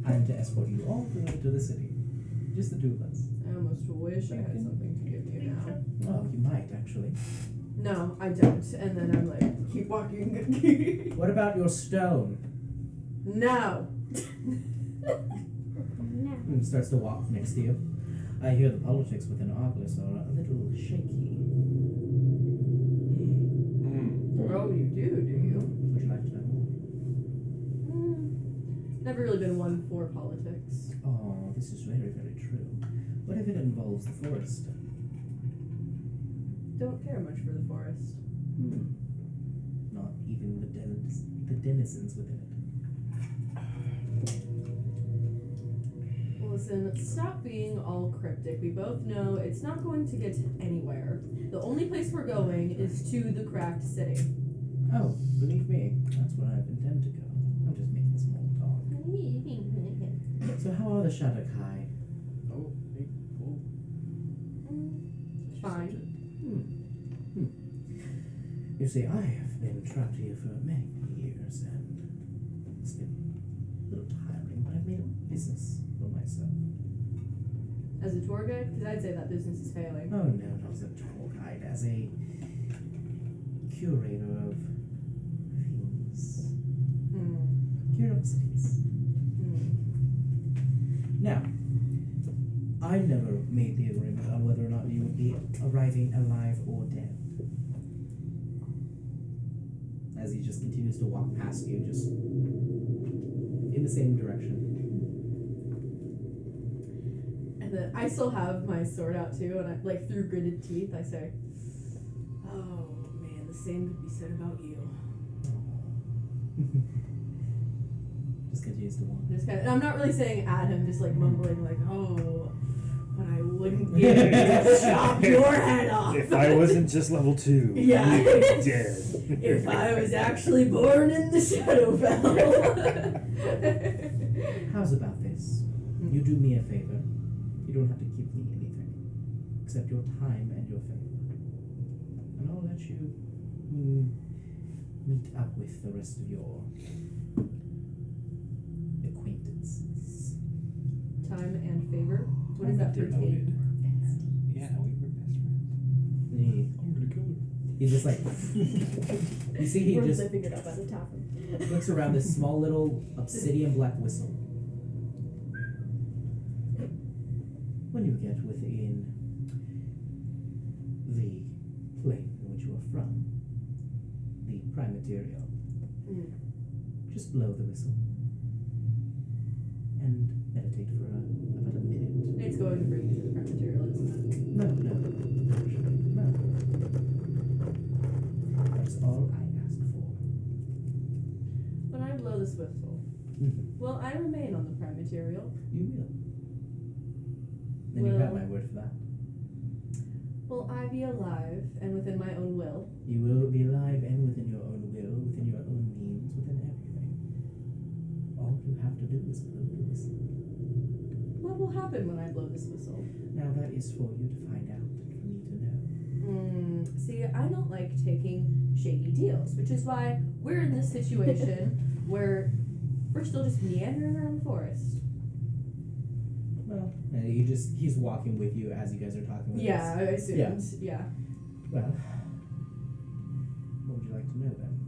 I'm to escort you all to the city. Just the two of us. I almost wish I had something to give you now. Oh, you might actually. No, I don't. And then I'm like, keep walking. What about your stone? No. No. And starts to walk next to you. I hear the politics within Argus are a little shaky. Oh, you do you? Would you like to know more? Never really been one for politics. Oh, this is very true. What if it involves the forest? Don't care much for the forest. Not even the denizens within it. Listen, stop being all cryptic. We both know it's not going to get anywhere. The only place we're going is to the cracked city. Oh, believe me, that's where I've intended to go. I'm just making small talk. So how are the Shadakai? Oh, hey, cool. Fine. You see, I have been trapped here for many years, and it's been a little tiring, but I've made a business for myself. As a tour guide? Because I'd say that business is failing. Oh no, not as a tour guide, as a curator of things. Curiosities. Now, I never made the agreement on whether or not you would be arriving alive or dead. As he just continues to walk past you, just in the same direction. And then I still have my sword out too, and I, like through gritted teeth, I say, "Oh man, the same could be said about you." Just continues to walk. Just kind of, I'm not really saying at him, just like mumbling, like, oh, but I wouldn't give you to chop your head off. If I wasn't just level 2, Yeah. you'd be dead. If I was actually born in the Shadowfell. How's about this? You do me a favor. You don't have to give me anything except your time and your favor, and I'll let you meet up with the rest of your acquaintances. Time and favor? What does that pertain? Yeah, we were best friends. And I'm gonna kill her. he's just like, you see, he Words just I figured out by the tavern. looks around this small little obsidian black whistle. When you get within the plane in which you are from, the prime material, just blow the whistle and meditate for about a minute. It's going to bring you to the prime material, isn't it? No, actually, no. That's all I asked for. When I blow this whistle, will I remain on the prime material? You will. Then you have my word for that. Will I be alive and within my own will? You will be alive and within your own will, within your own means, within everything. All you have to do is blow the whistle. What will happen when I blow this whistle? Now that is for you to find out and for me to know. See, I don't like taking shady deals, which is why we're in this situation where we're still just meandering around the forest. Well, and he's walking with you as you guys are talking with Yeah, I this. assumed. Yeah. Well, what would you like to know then?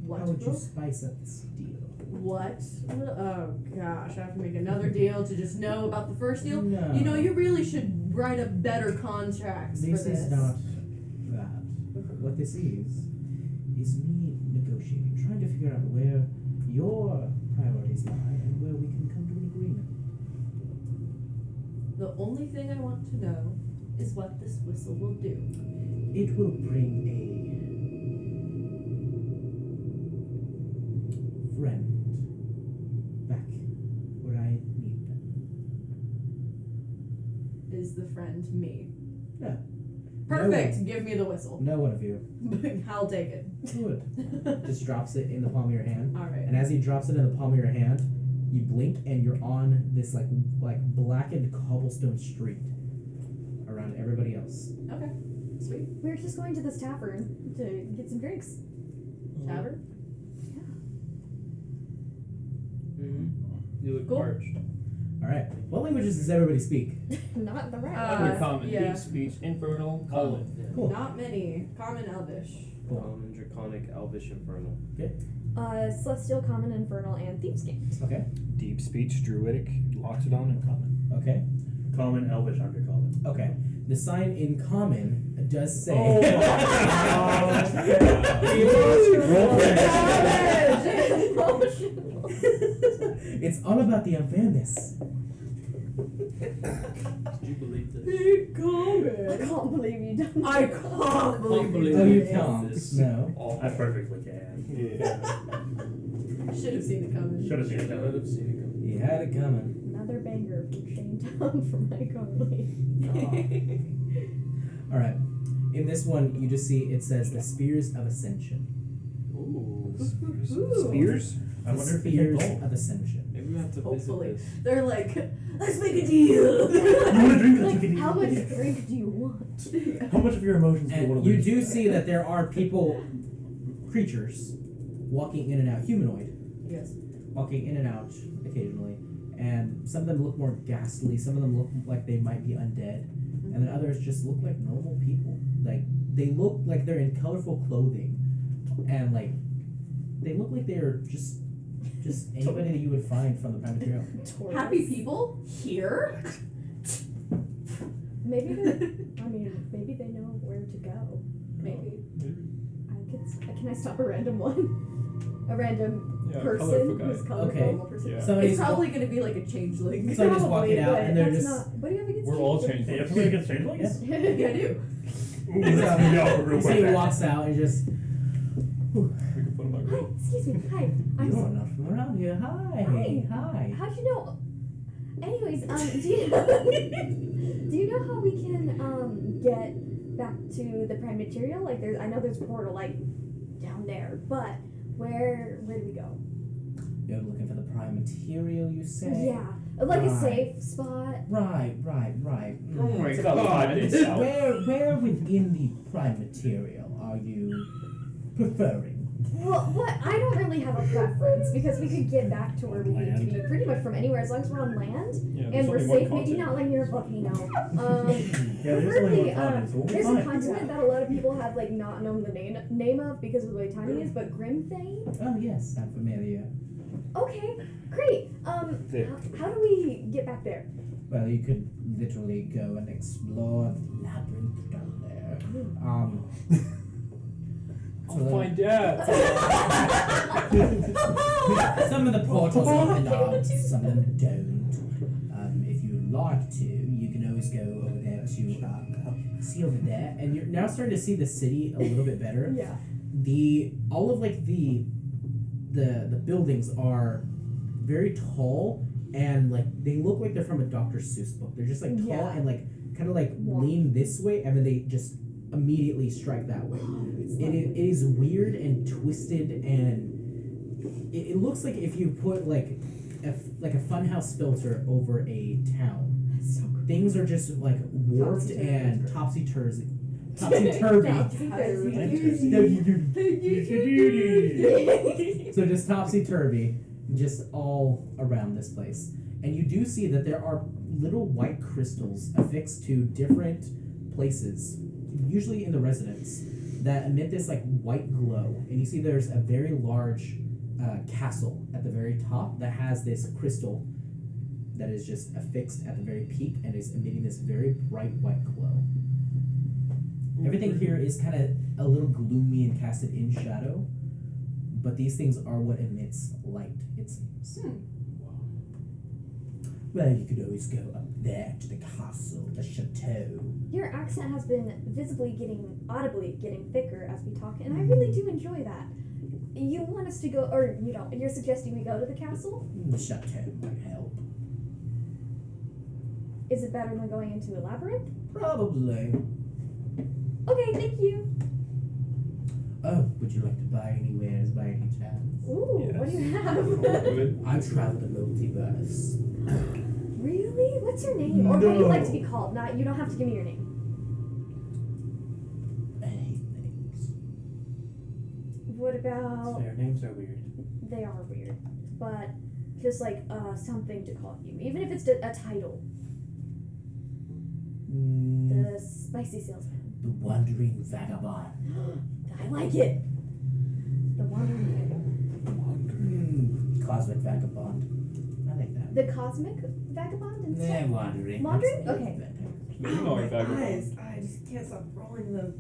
What? How would you will- spice up this deal? What? Oh gosh, I have to make another deal to just know about the first deal. No. You know, you really should write up better contracts This for this. is not that. What this is me negotiating, trying to figure out where your priorities lie and where we can come to an agreement. The only thing I want to know is what this whistle will do. It will bring a friend back where I need them. Is the friend me? No. Perfect. Give me the whistle. No one of you I'll take it. would. Just drops it in the palm of your hand. All right. And as he drops it in the palm of your hand, you blink and you're on this like blackened cobblestone street around everybody else. Okay. Sweet. We were just going to this tavern to get some drinks. Tavern. You look Cool. parched. All right. What languages does everybody speak? Not the right Uh, Your common, yeah. deep speech, infernal, common. Cool. Not many. Common Elvish. Cool. Common, Draconic, Elvish, Infernal. Celestial, Common, Infernal, and Thieves' Okay. Deep speech, druidic, loxodon, and common. Okay. Common, Elvish, Undercommon. Okay. The sign in common does say. Oh my It's all about the unfairness. Did you believe this? I can't believe you done I that. can't believe Oh, you it. can't. This No. awful. I perfectly can. Should have seen it coming. Should have seen it I would coming. have seen it coming. You had it coming. Another banger from Shane Town for my Carly. All right. In this one, you just see it says the Spears of Ascension. Ooh. Spears? I wonder if the he can Spears roll. of Ascension. Maybe we have to Hopefully. visit this. They're like, let's make a deal. You want to drink? Like, how much drink do you want? How much of your emotions do you want And to you lose? do see that there are people, creatures, walking in and out, humanoid, Yes. walking in and out occasionally. And some of them look more ghastly, some of them look like they might be undead. And then others just look like normal people. Like, they look like they're in colorful clothing. And, like, they look like they're just anybody that you would find from the prime material. Happy people here? Maybe maybe they know where to go. Maybe. Can I stop a random one? A random Yeah, person colorful guy. who's colorful. Okay. Normal person. Yeah. Somebody's It's probably going to be like a changeling. Somebody's Probably, walking out but and they're that's just. not. What do you have against We're all changelings? changed. Hey, you have something against changelings? Yeah. Yeah, I do. Ooh, this is gonna be awkward real You see quick. he walks out and just. Whew. We can put him on Hi, green. excuse me. Hi. I'm You're not from around here. Hi. Hi. Hi. How'd you know? Anyways, do you do you know how we can get back to the prime material? Like, I know there's a portal like down there, but where do we go? You're looking for the prime material, you say? Yeah, like a Right. safe spot. Right. Oh my It's about god. 5 minutes south. Where within the prime material are you preferring? Well, what? I don't really have a preference because we could get back to where we need to be pretty much from anywhere as long as we're on land Yeah, there's and we're only one safe. Maybe continent. not like near a volcano. Yeah, there's only Preferably, one continent, so we'll be there's a fine. continent that a lot of people have like not known the name of because of the way tiny it is, but Grimthane. Oh yes, I'm familiar. Okay, great. How do we get back there? Well, you could literally go and explore the labyrinth down there. I'll find Dad. Some of the portals open up, some of them don't. If you'd like to, you can always go over there to see over there, and you're now starting to see the city a little bit better. Yeah. All of like the buildings are very tall and like they look like they're from a Dr. Seuss book. They're just like tall Yeah. and like kind of like Yeah. lean this way, and then they just immediately strike that way. It is weird and twisted, and it looks like if you put like a funhouse filter over a town. That's so cool. Things are just like warped Topsy-turvy. and topsy-turvy. So just topsy-turvy, just all around this place. And you do see that there are little white crystals affixed to different places, usually in the residence, that emit this like white glow. And you see there's a very large castle at the very top that has this crystal that is just affixed at the very peak and is emitting this very bright white glow. Everything here is kind of a little gloomy and casted in shadow, but these things are what emits light, it seems. Well, you could always go up there to the castle, the chateau. Your accent has been audibly getting thicker as we talk, and I really do enjoy that. You want us to go, or you're suggesting we go to the castle? The chateau might help. Is it better than going into a labyrinth? Probably. Okay, thank you. Oh, would you like to buy anywheres by any chance? Ooh, what do you Yes. have? Good. I travel the multiverse. Really? What's your name? Or what do you like to be called? You don't have to give me your name. I hate names. What about... Their names are weird. They are weird, but just like something to call you, even if it's a title. The spicy salesman. The wandering vagabond. I like it. The wandering Cosmic vagabond. I like that. The cosmic vagabond instead. Wandering. Wandering? That's Okay. But you know our vagabond. I just can't stop rolling them.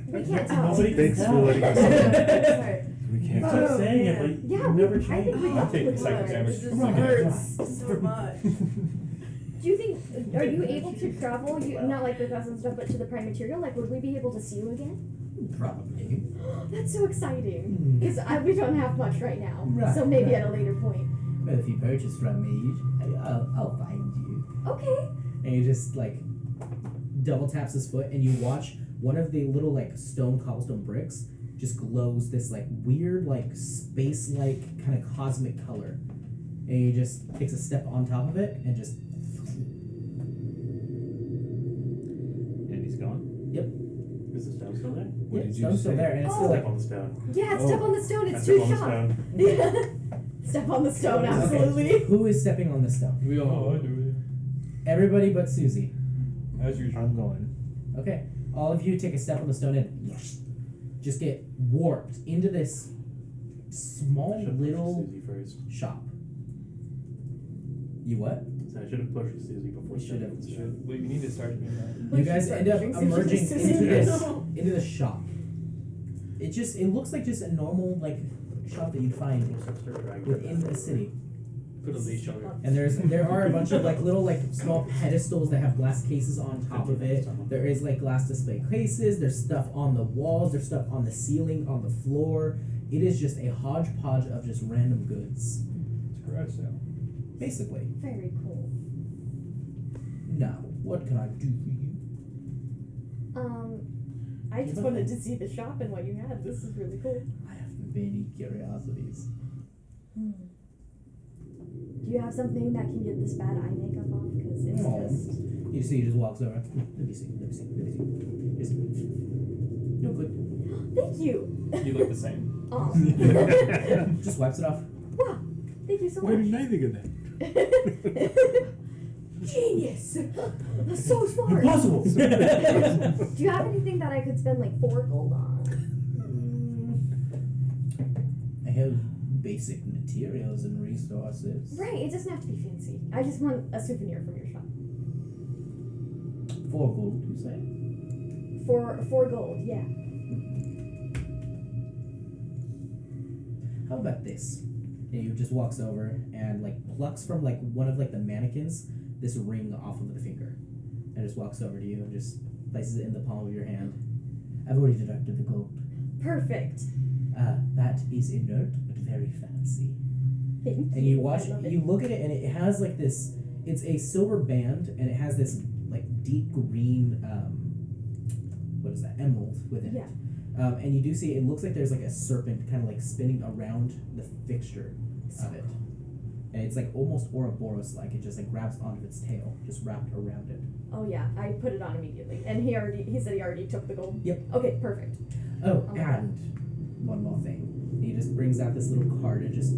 We can't tell. Nobody can Thanks tell. for letting us Sorry. We can't. Keep Oh, saying man. it, but Yeah, you never I change. think we I'll have take to the psychic look. damage. It just Like, hurts so much. Do you think, are you able to travel, not like with us and stuff, but to the prime material? Like, would we be able to see you again? Probably. That's so exciting. Because we don't have much right now. Right, So maybe right. at a later point. Well, if you purchase from me, I'll find you. Okay. And he just like double taps his foot, and you watch one of the little like stone cobblestone bricks just glows this like weird like space like kind of cosmic color, and he just takes a step on top of it and just And he's gone. Is the stone still there? What did you stone's still say? there, and it's Oh. still like Step on the stone. Yeah, Oh. step on the stone. I It's step too on the sharp. stone. Step on the stone, absolutely. who is stepping on the stone? We Oh, all I do Everybody but Susie. it. As usual. I'm going. Okay, all of you take a step on the stone and just get warped into this small Should have little pushed Susie first. shop. You what? So I should have pushed Susie before. You should have. stepping on the Should, we need to start doing that. We You should guys start end up pushing emerging Susie. into this No. into the shop. It looks like just a normal like shop that you'd find stone. Start dragging within her the city. Put a leash on her. And there are a bunch of like little like small pedestals that have glass cases on top of it. There is like glass display cases. There's stuff on the walls. There's stuff on the ceiling, on the floor. It is just a hodgepodge of just random goods, It's a garage sale. basically. Very cool. Now, what can I do for you? I just wanted to see the shop and what you had. This is really cool. I have many curiosities. Do you have something that can get this bad eye makeup off? Because it's just. You see, he just walks over. Let me see. Just, no good. Thank you. You look the same. Oh. Just wipes it off. Wow. Thank you so Where much. did I think of that? Genius. That's so smart. Impossible. Do you have anything that I could spend like 4 gold on? I have basic materials and resources. Right. It doesn't have to be fancy. I just want a souvenir from your shop. 4 gold, you say? 4 gold. Yeah. How about this? And he just walks over and like plucks from like one of like the mannequins this ring off of the finger, and just walks over to you and just places it in the palm of your hand. I've already deducted the gold. Perfect. That is inert but very fancy. Thank you. And you watch, I love it. you look at it, and it has like this. It's a silver band, and it has this like deep green, what is that? Emerald within it. Yeah. And you do see it looks like there's like a serpent kind of like spinning around the fixture of it. And it's like almost Ouroboros-like. It just like grabs onto its tail, just wrapped around it. Oh yeah, I put it on immediately, and he said he already took the gold. Yep. Okay, perfect. Oh, Okay. and one more thing. He just brings out this little card and just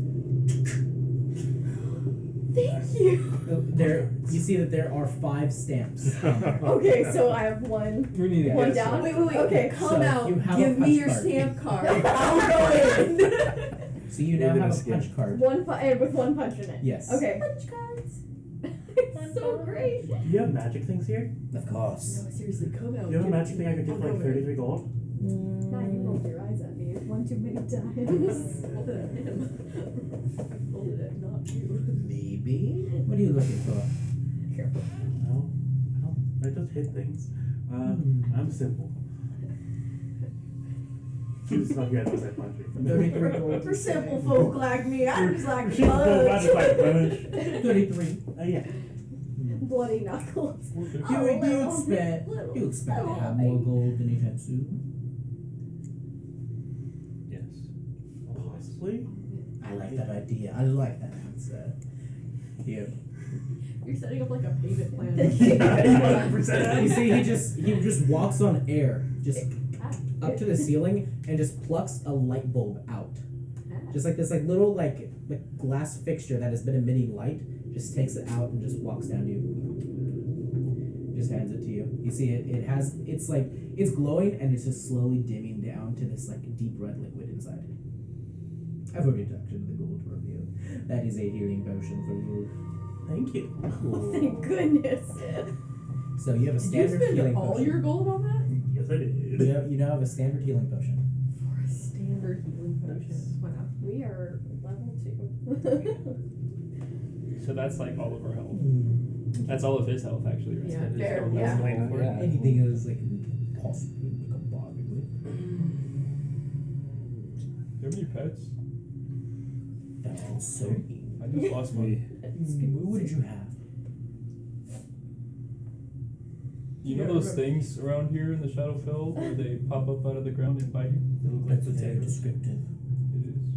Thank you. there. You see that there are 5 stamps. on there. Okay, so I have one. We need to One get down. Wait. Okay. Come So out. you have Give a me punch your card. stamp card. I'll go in. So you We're now gonna have a skip. punch card. And with 1 punch in it. Yes. Okay. Punch cards. It's so great. Do you have magic things here? Of course. No, seriously, come out. Do you have a Give magic it thing I could to get me. for I'll like go in. 33 gold? Nah, you rolled your eyes at me one too many times. Hold it at him. Hold it at not you. Maybe. What are you looking for? Careful. No, I just hit things. I'm simple. You just not here unless I punch you. 33 gold. For simple folk like me, I just like She's magic like blood. punch. 33. Yeah. Bloody knuckles. You little expect little to little have more gold anytime soon? Yes. Possibly. I like that idea. I like that answer. Here. You're setting up like a payment plan. Yeah, 100%. You see, he just walks on air, just up to the ceiling, and just plucks a light bulb out. Just like this, like little like glass fixture that has been emitting light. Just takes it out and just walks down to you. Just hands it to you. You see it. It's glowing and it's just slowly dimming down to this like deep red liquid inside. I've already deducted the gold from you. That is a healing potion for you. Thank you. Oh, thank goodness. So you have a Did you standard spend healing all potion. your gold on that? Yes, I did. You now have a standard healing potion. For a standard healing potion. Wow. We are level 2. So that's like all of our health. That's all of his health, actually, right? Yeah, That is fair, all yeah. that's all for it. Yeah. Anything else like possibly we can bargain with? Do you have any pets? Also, I just lost one. what did you have? You know those things around here in the Shadowfell where they pop up out of the ground and bite you? That's very descriptive. It is.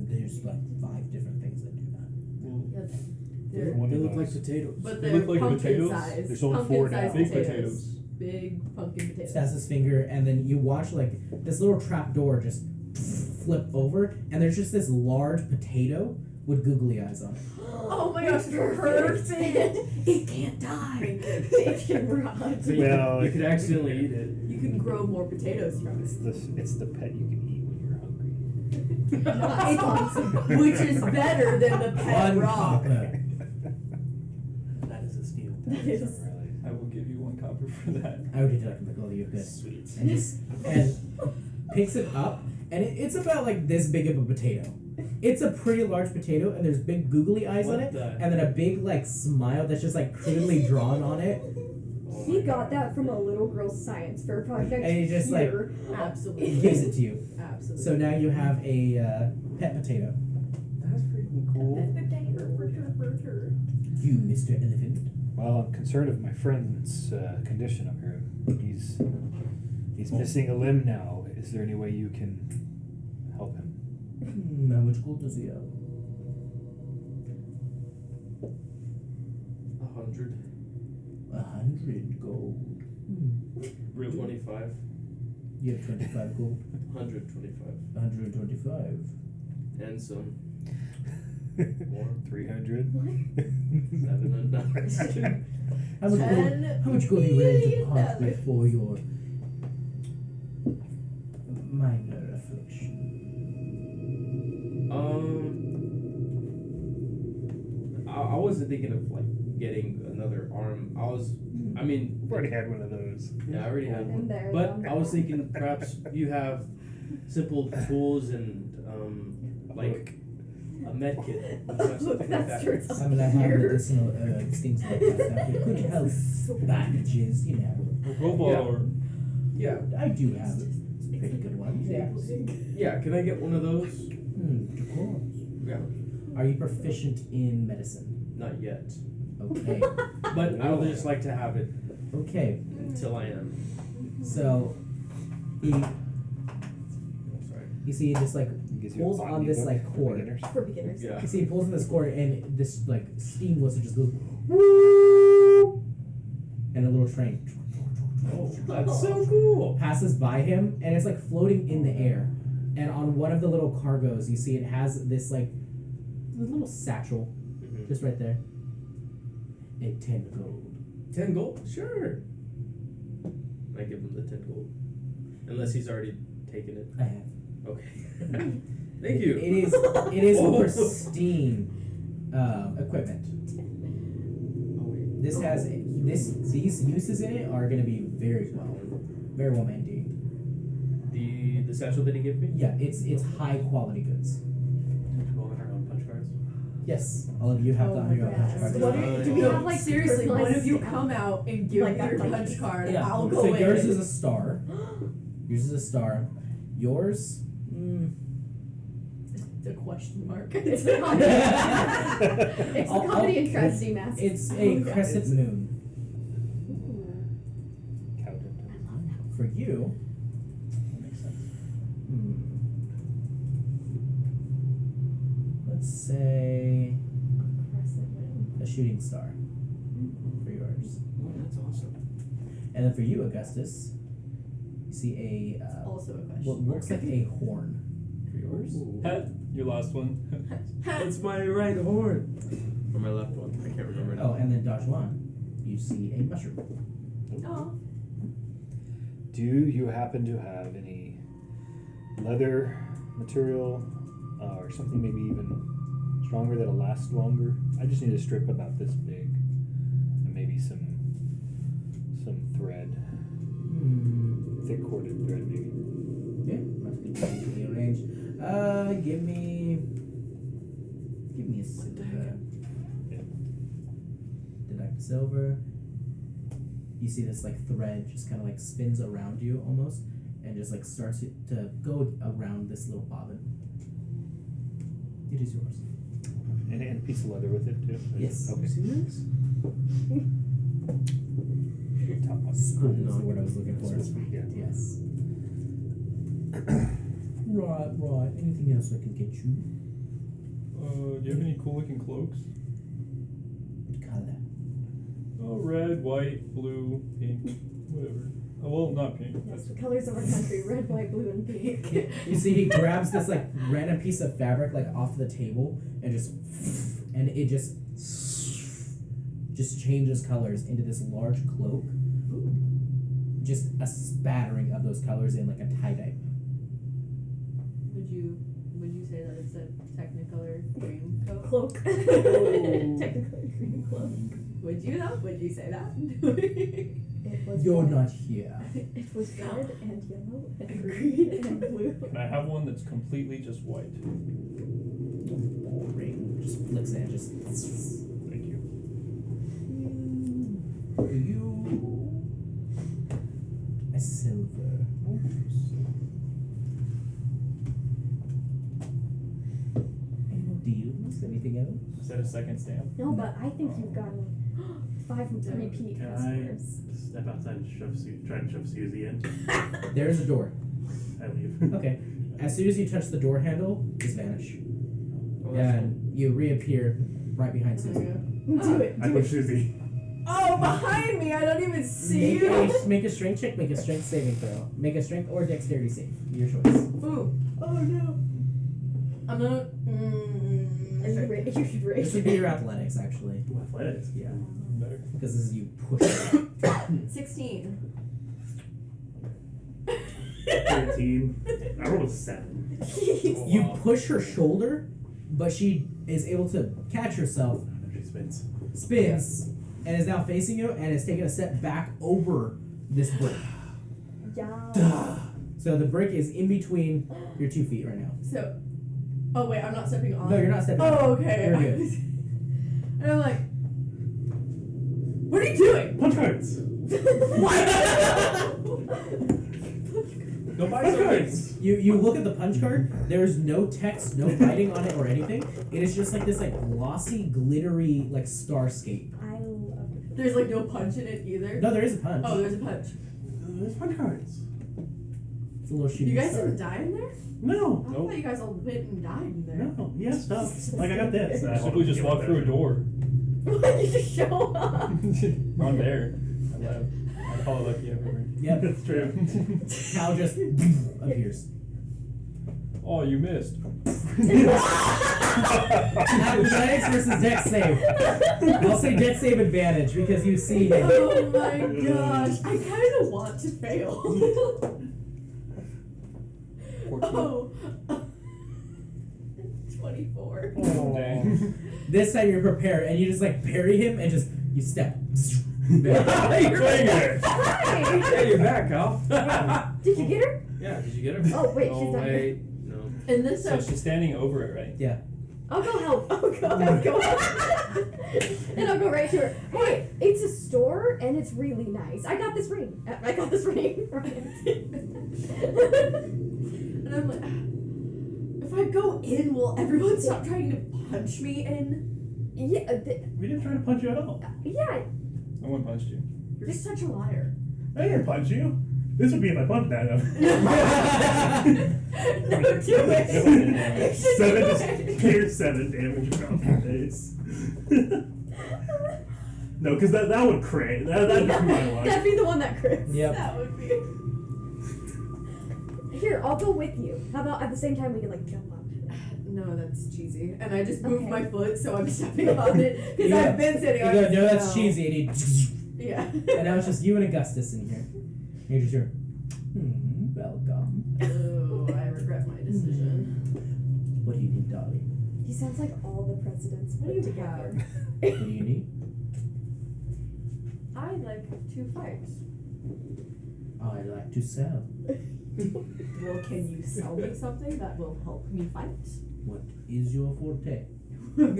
There's like 5 different things that do that. Well, They're, One They of look like those. potatoes. but They they're look like pumpkin potatoes? size. There's only pumpkin 4 now. size Big potatoes. potatoes. Big pumpkin potatoes. Stabs his finger, and then you watch like this little trap door just flip over, and there's just this large potato with googly eyes on it. Oh my gosh, perfect. It can't die. Bacon rod. So Well, you could accidentally eat it. You can grow more potatoes from It's the pet you can eat when you're hungry. it. Which is better than the pet One rock. copper. That is a steal. That is. I will give you 1 copper for that. I would deduct the gold. You're good. Sweet. And picks it up, and it's about like this big of a potato. It's a pretty large potato, and there's big googly eyes on What it, the and then a big like smile that's just like crudely drawn on it. Oh He my got God. that from a little girl's science fair project. And he just like here. Absolutely. he gives it to you. Absolutely. So now you have a pet potato. That's freaking cool. You, Mr. Elephant. Well, I'm concerned of my friend's condition up here. He's missing a limb now. Is there any way you can help him? How much gold does he have? 100. 100 gold. Really? 25. You have 25 gold. 125. 125. And some. More. 300. 700. How much gold? How much gold are you willing to part with for your minor affliction? I wasn't thinking of like getting another arm. I mean, I've already had one of those. yeah, I already had And one. there But you I was thinking perhaps you have simple tools and like a med kit. Something like That's that. true. I'm gonna have medicinal herbs, things like that. That could help bandages, you know. Robot Yeah. or Yeah, I do have pretty good ones, yes. yeah. Can I get one of those? Of course. Yeah, Are you proficient in medicine? not yet. Okay. But I would just like to have it Okay. until I am. So he Oh, sorry. you see he just like Gives you a pulls on botany this book like for cord. beginners. For beginners. Yeah. You see he pulls on this cord and this like steam whistle just goes woo, and a little train Oh, that's so cool. passes by him and it's like floating in the air. And on one of the little cargoes you see it has this like little satchel Mhm. just right there. 10 gold. 10 gold? Sure. I give him the 10 gold. Unless he's already taken it. I have. Okay. Thank you. It is Oh. pristine equipment. Oh, wait. This has these uses in it are going to be very well maintained. The satchel that he gave me? Yeah, it's high quality goods. All in our own punch cards? Yes, all of you have to Oh honor my your God. punch cards. What do we No, have like seriously, one of you personalized- come out and give Like me your that, punch card. Yeah, I'll go so in. yours is a star. Yours is a star. Yours. It's a question mark. It's the comedy. It's the I'll- comedy and I'll- tragedy mask. It's a crescent moon. For you. That makes sense. Let's say Crescent moon. a shooting star for yours. Oh, that's awesome. And then for you, Augustus, you see a Also a question what looks like a horn for yours. Heh, your last one. It's my right horn. Or my left one. I can't remember Oh, now. and then Dajuan, you see a mushroom. Oh. Do you happen to have any leather material or something maybe even stronger that'll last longer? I just need a strip about this big and maybe some thread, thick corded thread maybe. Yeah, must be easily arranged. Give me a silver. Yeah. Deduct silver. You see this like thread just kind of like spins around you almost, and just like starts to go around this little bobbin. It is yours. And a piece of leather with it too? Yes. Okay. See this? Top one. Spoon is the word I was looking for. Yeah. Yes. Right. Anything else I can get you? Do you have any cool looking cloaks? What color? Oh, red, white, blue, pink, whatever. Oh, well, not pink. That's the colors of our country: red, white, blue, and pink. You see, he grabs this like random piece of fabric like off the table and it just changes colors into this large cloak. Just a spattering of those colors in like a tie-dye. Would you say that it's a Technicolor green coat? Cloak. Technically, a green cloak. Would you though? Would you say that? It was You're red. not here. It was red and yellow and green and blue. Can I have one that's completely just white? just flicks it and just. Thank you. You. A silver. Any more deals? Anything else? Is that a second stamp? No, but I think you've gotten 5 repeat Can customers. I step outside and try to shove Susie in? There is a door. I leave. Okay. As soon as you touch the door handle, just vanish. Oh, that's And you reappear right behind Susie. Do it. I push Susie. Oh, behind me! I don't even see Make you. make a strength check, make a strength saving throw. Make a strength or dexterity save. Your choice. Ooh. Oh no. I'm gonna. Are you ready? You should raise This would be your athletics, actually. Ooh, athletics. Yeah. Better. Because this is you push it. 16. 13. I rolled a 7. Oh, You wow. push her shoulder, but she is able to catch herself, She spins. spins, and is now facing you and is taking a step back over this brick. Yeah. So the brick is in between your 2 feet right now. So. Oh wait, I'm not stepping on. No, you're not stepping. Oh, okay. You're good. And I'm like, what are you doing? Punch cards. No, buy Punch something. cards. You look at the punch card. There's no text, no writing on it or anything. It is just like this like glossy, glittery like starscape. I love it. There's like no punch in it either. No, there is a punch. Oh, there's a punch. There's punch cards. It's a little shooting You guys star. didn't die in there? No. I thought you guys all went and died in there. No. Yes, stuff. Like I got this. Simply just walk through a door. Why did you show up? On there. I left. I call it lucky everywhere. Yep. That's true. Cal just appears. Oh, you missed. Athletics versus dex save. I'll say dex save advantage because you see him. Oh my gosh. I kind of want to fail. 14. Oh. 24. Oh, dang. This time you're prepared and you just like parry him and just you step. You're playing it. Hi. Yeah, you're back, Kyle. Did you get her? Yeah, did you get her? Oh, wait, Oh, she's not wait. No. And this So she's standing over it, right? Yeah. I'll go help. I'll go. And I'll go right to her. Hey, it's a store and it's really nice. I got this ring. I got this ring. And I'm like, if I go in, will everyone stop trying to punch me in? Yeah. We didn't try to punch you at all. Yeah. No one punched you. You're such a liar. I didn't punch you. This would be if I punched that. No, do it. You should Seven, do just it. pierce 7 damage across the face. No, because that would crit. That'd be my luck. That'd be the one that crits. Yep. That would be. Here, I'll go with you. How about at the same time we can like jump up? No, that's cheesy. And I just moved Okay. my foot, so I'm stepping on it because Yeah. I've been sitting You on go, it. no, that's cheesy. And, he, Yeah. and now it's just you and Augustus in here. You're just here. Welcome. Oh, I regret my decision. What do you need, Dolly? He sounds like all the presidents What do put you together. have? What do you need? I'd like to fight. I like to sell. Well, can you sell me something that will help me fight? What is your forte? What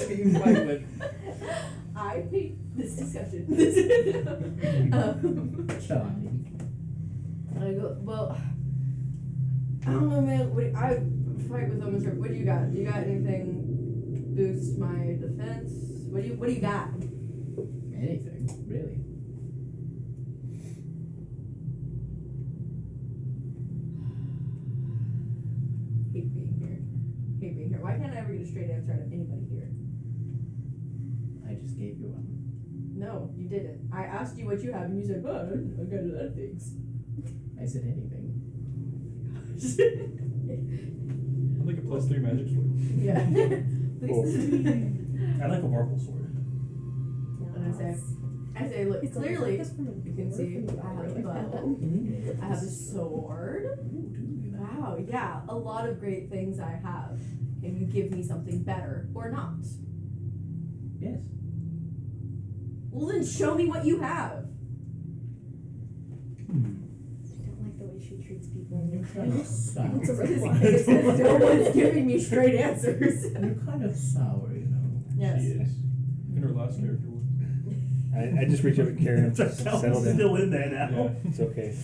do you fight with? I hate this discussion. Charming. I go, well, I don't know, man. I fight with almost. What do you got? Do you got anything to boost my defense? What do you got? Anything, really. Hate being here. Hate being here. Why can't I ever get a straight answer out of anybody here? I just gave you one. No, you didn't. I asked you what you have, and you said, "Oh, I got a lot of things." I said anything. I'd like a +3 magic sword. Yeah. Cool. Please. I like a Vorpal sword. And I say, look, It's clearly, like from a you can see I have a bow. I have a sword. Wow, yeah, a lot of great things I have. Can you give me something better or not? Yes. Well, then show me what you have. I don't like the way she she treats people. You kind of sour. It's a red flag. It's because no one's giving me straight answers. You're kind of sour, you know. Yes. She is. In her last character was. I just reach over to Karen. Settle down. Still in there now. Yeah. It's okay.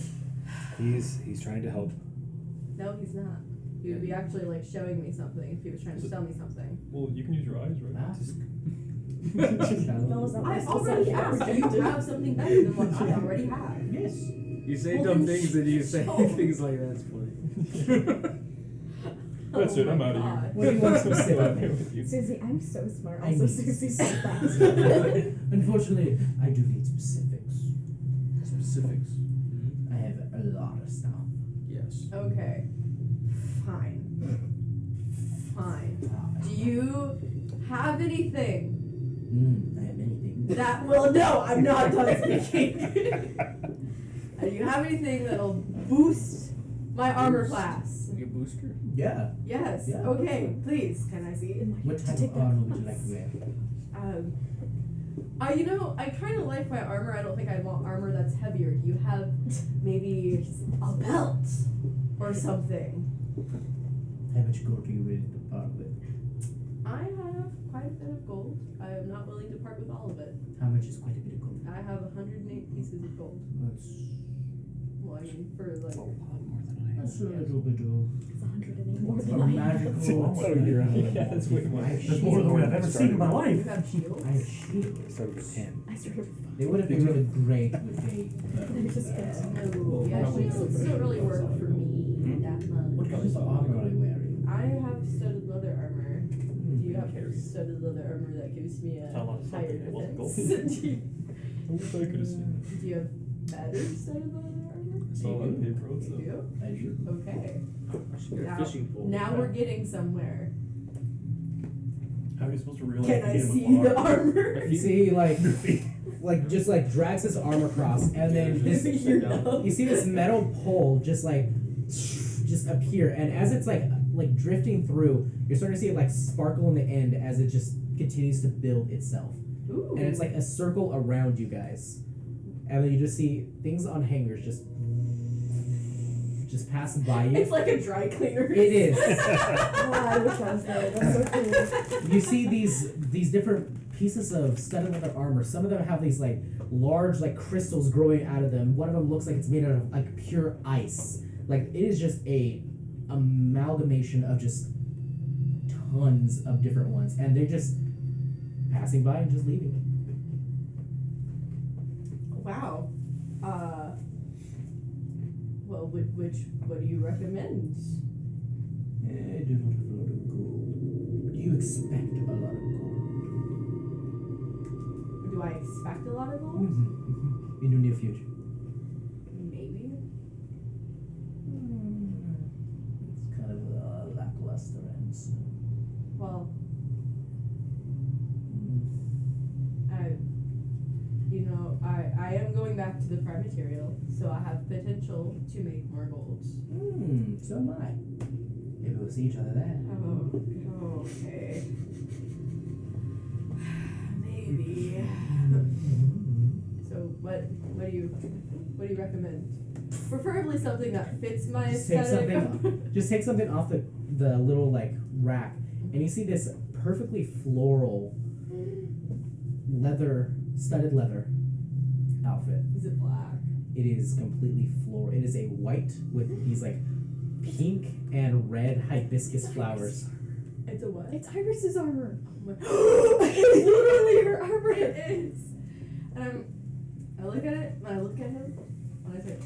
He's trying to help. No, he's not. He would be actually like showing me something if he was trying to sell me something. Well, you can use your eyes, right? Ah. Just Fellas, that I was already the asked. subject. Do you have something better than what I already have? Yes. You say Well, dumb then things and you say show. things like that. It's funny. That's Oh it, I'm my out of God. here. What do you want specifically? With you. Susie, I'm so smart. I Also, need- Susie's so fast. Unfortunately, I do need specifics. Specifics. I have a lot of stuff. Yes. Okay. Fine. Do you have anything I have many things. that will? No, I'm not done speaking. Do you have anything that'll boost my armor class? Like a booster. Yeah. Yes. Yeah. Okay. Please, can I see it? What type Take of that armor from would you us. like to wear? You know, I kind of like my armor. I don't think I want armor that's heavier. Do you have maybe a belt or something? How much gold are you willing to part with? I have quite a bit of gold. I am not willing to part with all of it. How much is quite a bit of gold? I have 108 pieces of gold. That's Well, I mean, for like. a lot more than that's a little bit of It's 108 more a than I have. magical. Yeah, that's way more. That's more than I've ever seen in my You life. have shields? I have shields. I started with 10. I started with They would have been really great with They're just good. No, yeah, shields don't really work for me that What much. kind of armor are you wearing? I have studded leather armor. Do you have Carry. studded leather armor that gives me a Sound like higher something that wasn't defense? do, you, I wish I could have seen. do you have better studded leather armor? I saw a lot of paper roads You though. do? I do. Okay. I should get Now- a fishing pole. Now we're getting somewhere. How are you supposed to realize Can to I get him see with the armor? You see, like just like drags his arm across, and then this You're dumb. you see this metal pole just appear, and as it's like drifting through, you're starting to see it like sparkle in the end as it just continues to build itself, Ooh. and it's like a circle around you guys, and then you just see things on hangers just passing by you. It's like a dry cleaner. It is. Oh, I wish I was there. That's so cool. You see these different pieces of studded leather armor. Some of them have these like large like crystals growing out of them. One of them looks like it's made out of like pure ice. Like it is just a amalgamation of just tons of different ones, and they're just passing by and just leaving. Wow. Well, what do you recommend? I do not have a lot of gold. Do you expect a lot of gold? Do I expect a lot of gold? In the near future. Maybe. It's kind of a lackluster answer. Well, I am going back to the prime material, so I have potential to make more gold. So am I. Maybe we'll see each other there. Oh, okay. Maybe. So what do you recommend? Preferably something that fits my Just take aesthetic. something. Just take something off the little like rack, and you see this perfectly floral studded leather outfit. Is it black? It is completely floral. It is a white with these like pink and red hibiscus flowers. It's a what? It's Iris's armor. It's literally her armor. It is. And I look at it, and I look at him, and I say,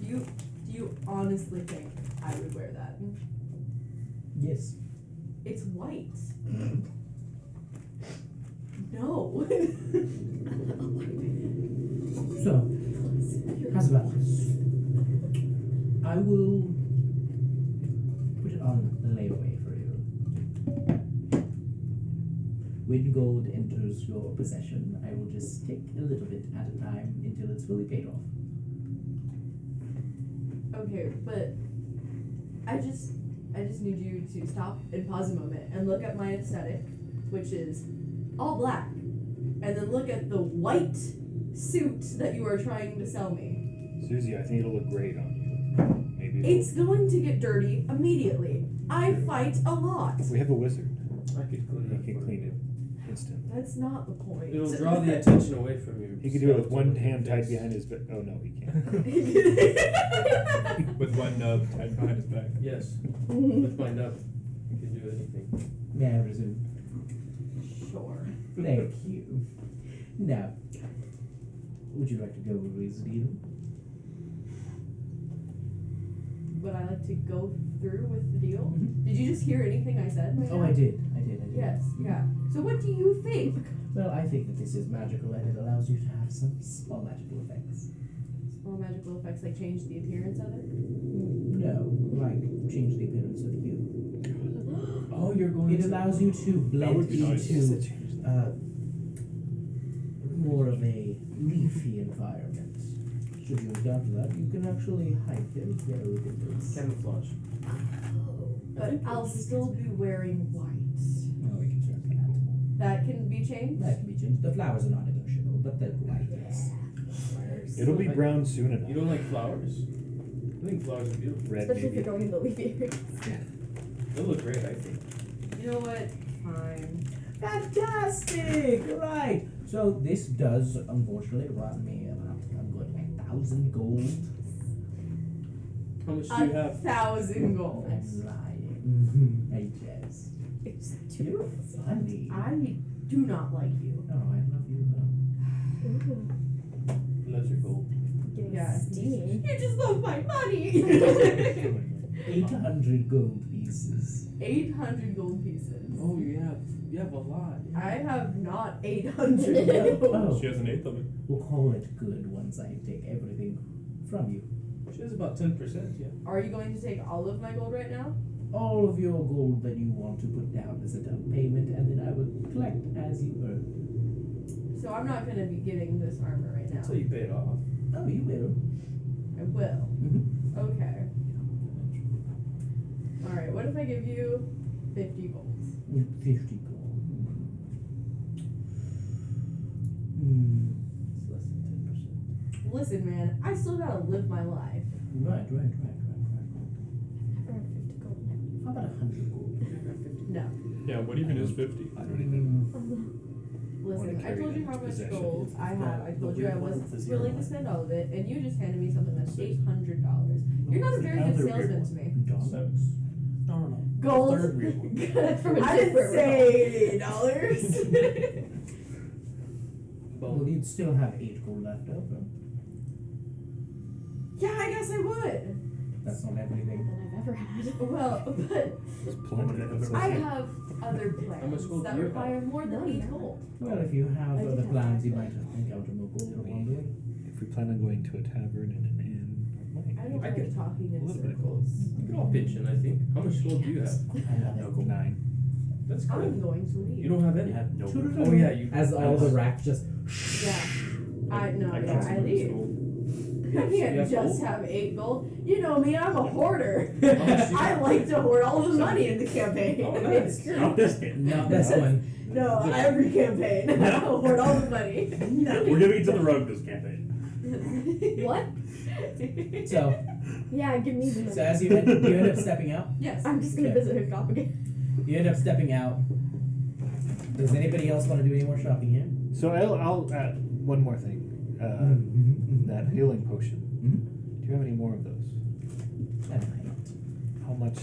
do you honestly think I would wear that? Yes. It's white. No. So, how's about this? I will put it on layaway for you. When gold enters your possession, I will just take a little bit at a time until it's fully paid off. Okay, but I just need you to stop and pause a moment and look at my aesthetic, which is all black, and then look at the white suit that you are trying to sell me. Susie, I think it'll look great on Maybe It's going to get dirty immediately. I fight a lot. we have a wizard. I could clean He it. can clean it instant. That's not the point. It'll draw the attention away from you. He can do it with one hand tied behind his back. Oh no, he can't. With one nub tied behind his back. Yes. With my nub, you can do anything. May I resume? Sure. Thank you. Now, would you like to go with this deal? Would I like to go through with the deal? Mhm. Did you just hear anything I said? right Oh, now? I did. Yes, yeah. So what do you think? Well, I think that this is magical and it allows you to have some small magical effects. Small magical effects like change the appearance of it? No, like change the appearance of you. Oh, you're going It allows you to blend would be nice. into more of a leafy environment. Should you encounter that, you can actually hide very, very good. Camouflage. But I'll still be wearing white. No, we can change that. That can be changed? That can be changed. The flowers are not negotiable, but the white is. It'll be brown soon enough. You don't like flowers? I think flowers are beautiful. Red Especially if maybe. you're going in the leafy areas. They'll look great, I think. You know what? Fine. Fantastic! Right. So this does unfortunately run me about a good 1,000 gold. How much do you have? 1,000 gold. I'm lying. I jest. It's You're funny. I do not like you. Oh, I love you though. Ooh, Loves your gold. getting Yeah. steamy. You just love my money! 800 gold pieces. 800 gold pieces. Oh, you have a lot. I have not 800 Oh, She has an eighth of it. we'll call it good once I take everything from you. She has about 10%, yeah. Are you going to take all of my gold right now? All of your gold that you want to put down as a down payment, and then I will collect as you earn. So I'm not going to be getting this armor right now. Until you pay it off. Oh, you will. I will. Mm-hmm. Okay. Alright, what if I give you 50 gold? 50 gold. Hmm. It's less than 10%. Listen, man, I still gotta live my life. Right. Never had 50 gold. How about 100 gold? No. Yeah, what even is 50? I don't even. Listen, I carry told it you into how much possession. gold I have. I told you I wasn't With the willing to zero. spend all of it, and you just handed me something that's $800. You're not a very good salesman to me. Dollars? No. Gold. Third real one. That's from a I didn't different say $8. Well, you'd still have 8 gold left over. Yeah, I guess I would. That's not everything. than I've ever had. Well, but There's plenty of I have other plans gold that do you require more than No, 8 no. gold. Well, if you have I did other have plans, that. you might encounter more gold along the way. If we plan on going to a tavern and an inn, I don't I like could- talking in a little bit of circles. You can all pitch in, I think. How much gold do you have? I love it. 9. That's I'm good. going to leave. You don't have any? Yeah. No. Oh, yeah, you. As all the rack just. Yeah. I got yeah, I someone's leave. gold. I You can't have just gold? have 8 gold. You know me, I'm a hoarder. How much do you I have? like to hoard all the money in the campaign. Oh, nice. Not this game. Not this one. No, every campaign. I hoard all the money. No, we're giving it to the rogue this campaign. What? So, Yeah, give me the so money. as you end up stepping out, Yes. I'm just gonna Okay. visit her shop again. you end up stepping out. Does anybody else want to do any more shopping here? So I'll add one more thing. That healing potion. Mhm. Do you have any more of those? I might. How much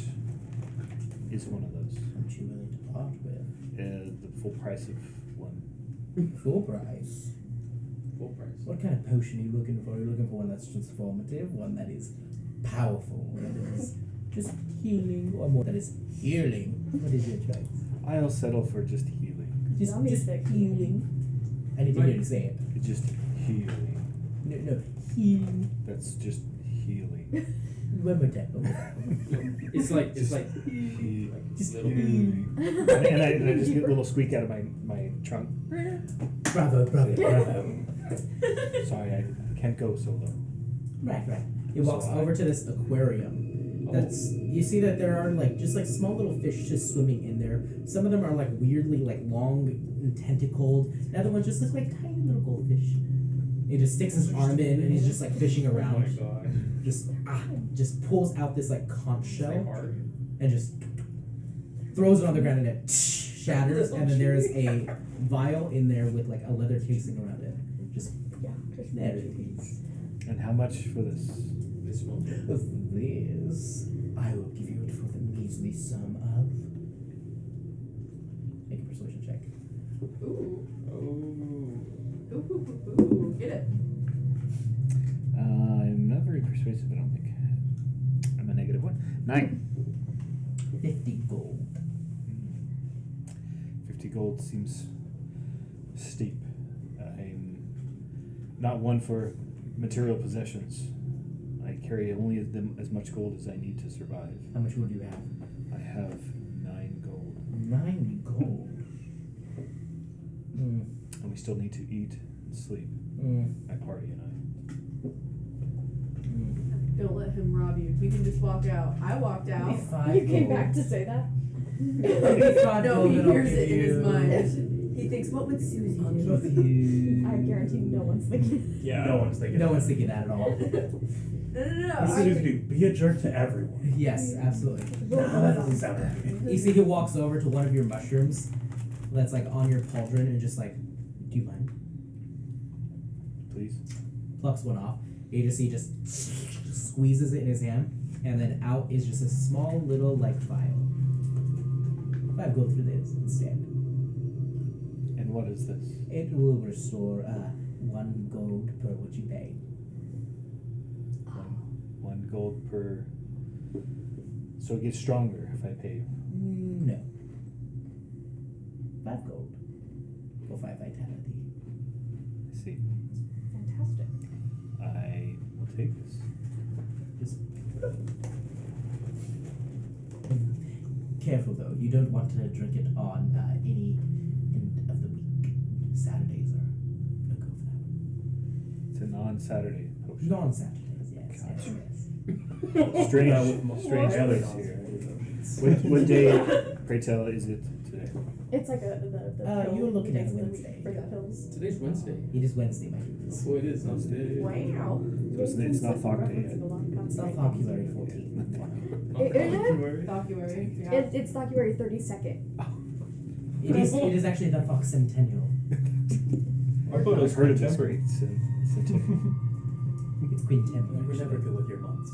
is one of those? Aren't you willing to part with? The full price of one. Full price. Full price. What kind of potion are you looking for? Are you looking for one that's transformative, one that is powerful, one that is just healing, or more that is healing? What is your choice? I'll settle for just healing. Just Zombie stick. healing. I need to hear you say it. It's just healing. No, healing. That's just healing. One more time. One more time. It's like Just like Just little. healing. and I just get a little squeak out of my trunk. Bravo. Sorry, I can't go so low. Right. It walks So I- over to this aquarium. That's you see that there are just small little fish just swimming in there. Some of them are weirdly long and tentacled. And other ones just look like tiny little goldfish. He just sticks his arm in and he's just like fishing Oh my around. god. Just pulls out this like conch shell hard. and just throws it on the ground and it shatters. And then there is a vial in there with like a leather casing around it. Just there it is. And how much for this? This one. This I will give you it for the measly sum of. Make a persuasion check. Ooh. Oh. Ooh. Get it. I'm not very persuasive, I don't think. I'm a -1. 9. 50 gold. 50 gold seems steep. I'm not one for material possessions. I carry only as much gold as I need to survive. How much gold do you have? I have 9 gold. 9 gold. And we still need to eat and sleep. My party and I. Don't let him rob you. You can just walk out. I walked out. You came back to say that? No, he hears it in his mind. He thinks, what would Susie do? I guarantee no one's thinking. Yeah. No one's thinking. No one's thinking that at all. No. What does it do? Be a jerk to everyone. Yes, absolutely. Nah, that doesn't sound right. You see, he walks over to one of your mushrooms that's like on your pauldron and just like, do you mind? Please. Plucks one off. You just see, just squeezes it in his hand, and then out is just a small little like vial. 5 gold for this instead. And what is this? It will restore 1 gold per what you pay. 1 gold per. So it gets stronger if I pay. No. 5 gold for 5 vitality. I see. Fantastic. I will take this. Just careful though. You don't want to drink it on any end of the week. Saturdays are no go for that. It's a non-Saturday potion. On Saturdays, yes. Gotcha. Yes. Strange others here. What day, pray tell, is it today? It's like the pill you're looking at days of the Wednesday. week for the pills. Today's Wednesday. It is Wednesday, my dudes. Oh, it is. It's today. Wow. So it's not Thok Day yet. It's not February 14th. Docuary. Yeah. It's February 32nd. It is actually the Fox Centennial. I thought it was I've heard of this September. great centennial. It's Quintemple. We're never actually. good with your months.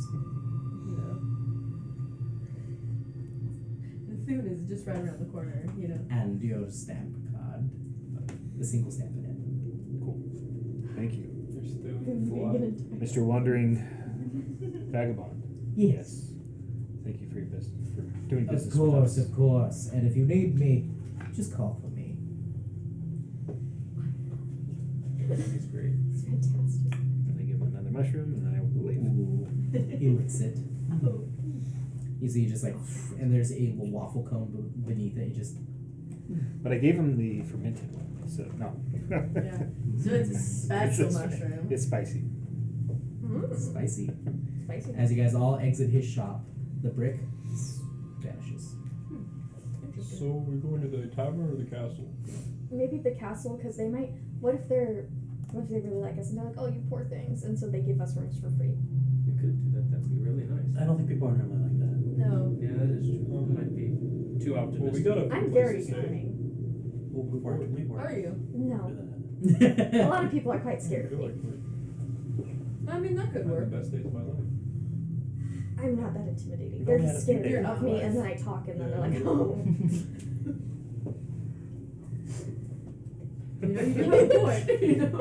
The Thune is just right around the corner, you know. And your stamp card. The single stamp in it. Cool. Thank you. There's still Mr. Wandering Vagabond. Yes. Thank you for your business, for doing Of business course, with us. of course. And if you need me, just call for me. He's great. It's fantastic. And I give him another mushroom, and then I will leave. He licks it. You see, just like, and there's a little waffle cone beneath it. You just. But I gave him the fermented one, so no. Yeah. So it's a special mushroom. It's spicy. Spicy. Spicy. As you guys all exit his shop, the brick vanishes. So we're going to the tavern or the castle? Maybe the castle, because they might. What if they really like us and they're like, oh, you poor things, and so they give us rooms for free. You could do that. That'd be really nice. I don't think people are normally like that. No. Yeah, that is true. Might be too optimistic. Well, we got a I'm few very places to stay. charming. Well, we weren't. Are you? No. Do that. A lot of people are quite I scared of feel me. like we're I mean, that could having work. the best days of my life. I'm not that intimidating. You've They're only just had a few scared days of of me, life. and then I talk, and then they're Yeah. like, oh. You know, you do have a point. You know?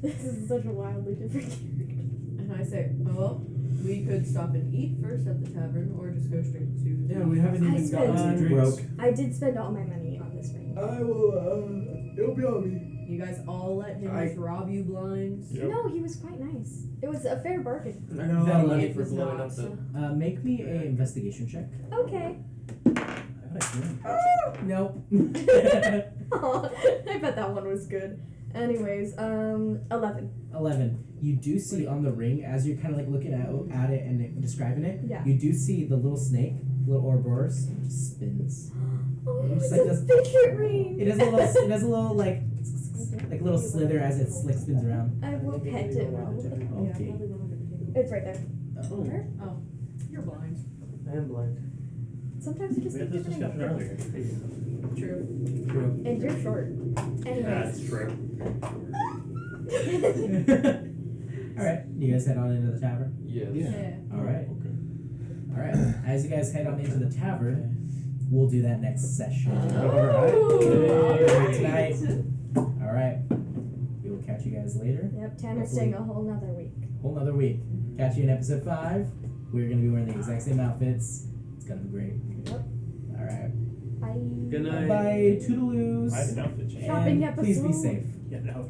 This is such a wildly different character. And I say, well, we could stop and eat first at the tavern, or just go straight to. Yeah, we haven't I even spent- gotten I'm to drinks. broke. I did spend all my money on this ring. I will. It'll be on me. You guys all let him I- just rob you blind. Yep. No, he was quite nice. It was a fair bargain. I got a lot That of money It for was blowing not, up the. so- Make me a investigation check. Okay. Nope. I bet that one was good. Anyways, 11. 11. You do see on the ring, as you're kind of like looking at it and describing it, Yeah. you do see the little snake, little Ouroboros, just spins. Oh, It's it's like a this- fidget ring. It has a little like, Like a little slither as it spins around. I will pet it. Okay. It's right there. Oh. Oh, you're blind. I am blind. Sometimes you just We had think this different discussion angles. earlier. True. True. And you're short. Anyways. That's true. Alright, you guys head on into the tavern? Yes. Yeah. Alright. Okay. Alright. As you guys head on into the tavern, we'll do that next session. Alright. Alright, tonight. Alright. We will catch you guys later. Yep, Tanner's staying a whole nother week. Whole nother week. Catch you in episode 5. We're gonna be wearing the exact same outfits. It's gonna be great. Yep. Alright. Bye. Good night. Bye. Toodaloos. I have an outfit change. Shopping And please be episode. safe. Yeah, no.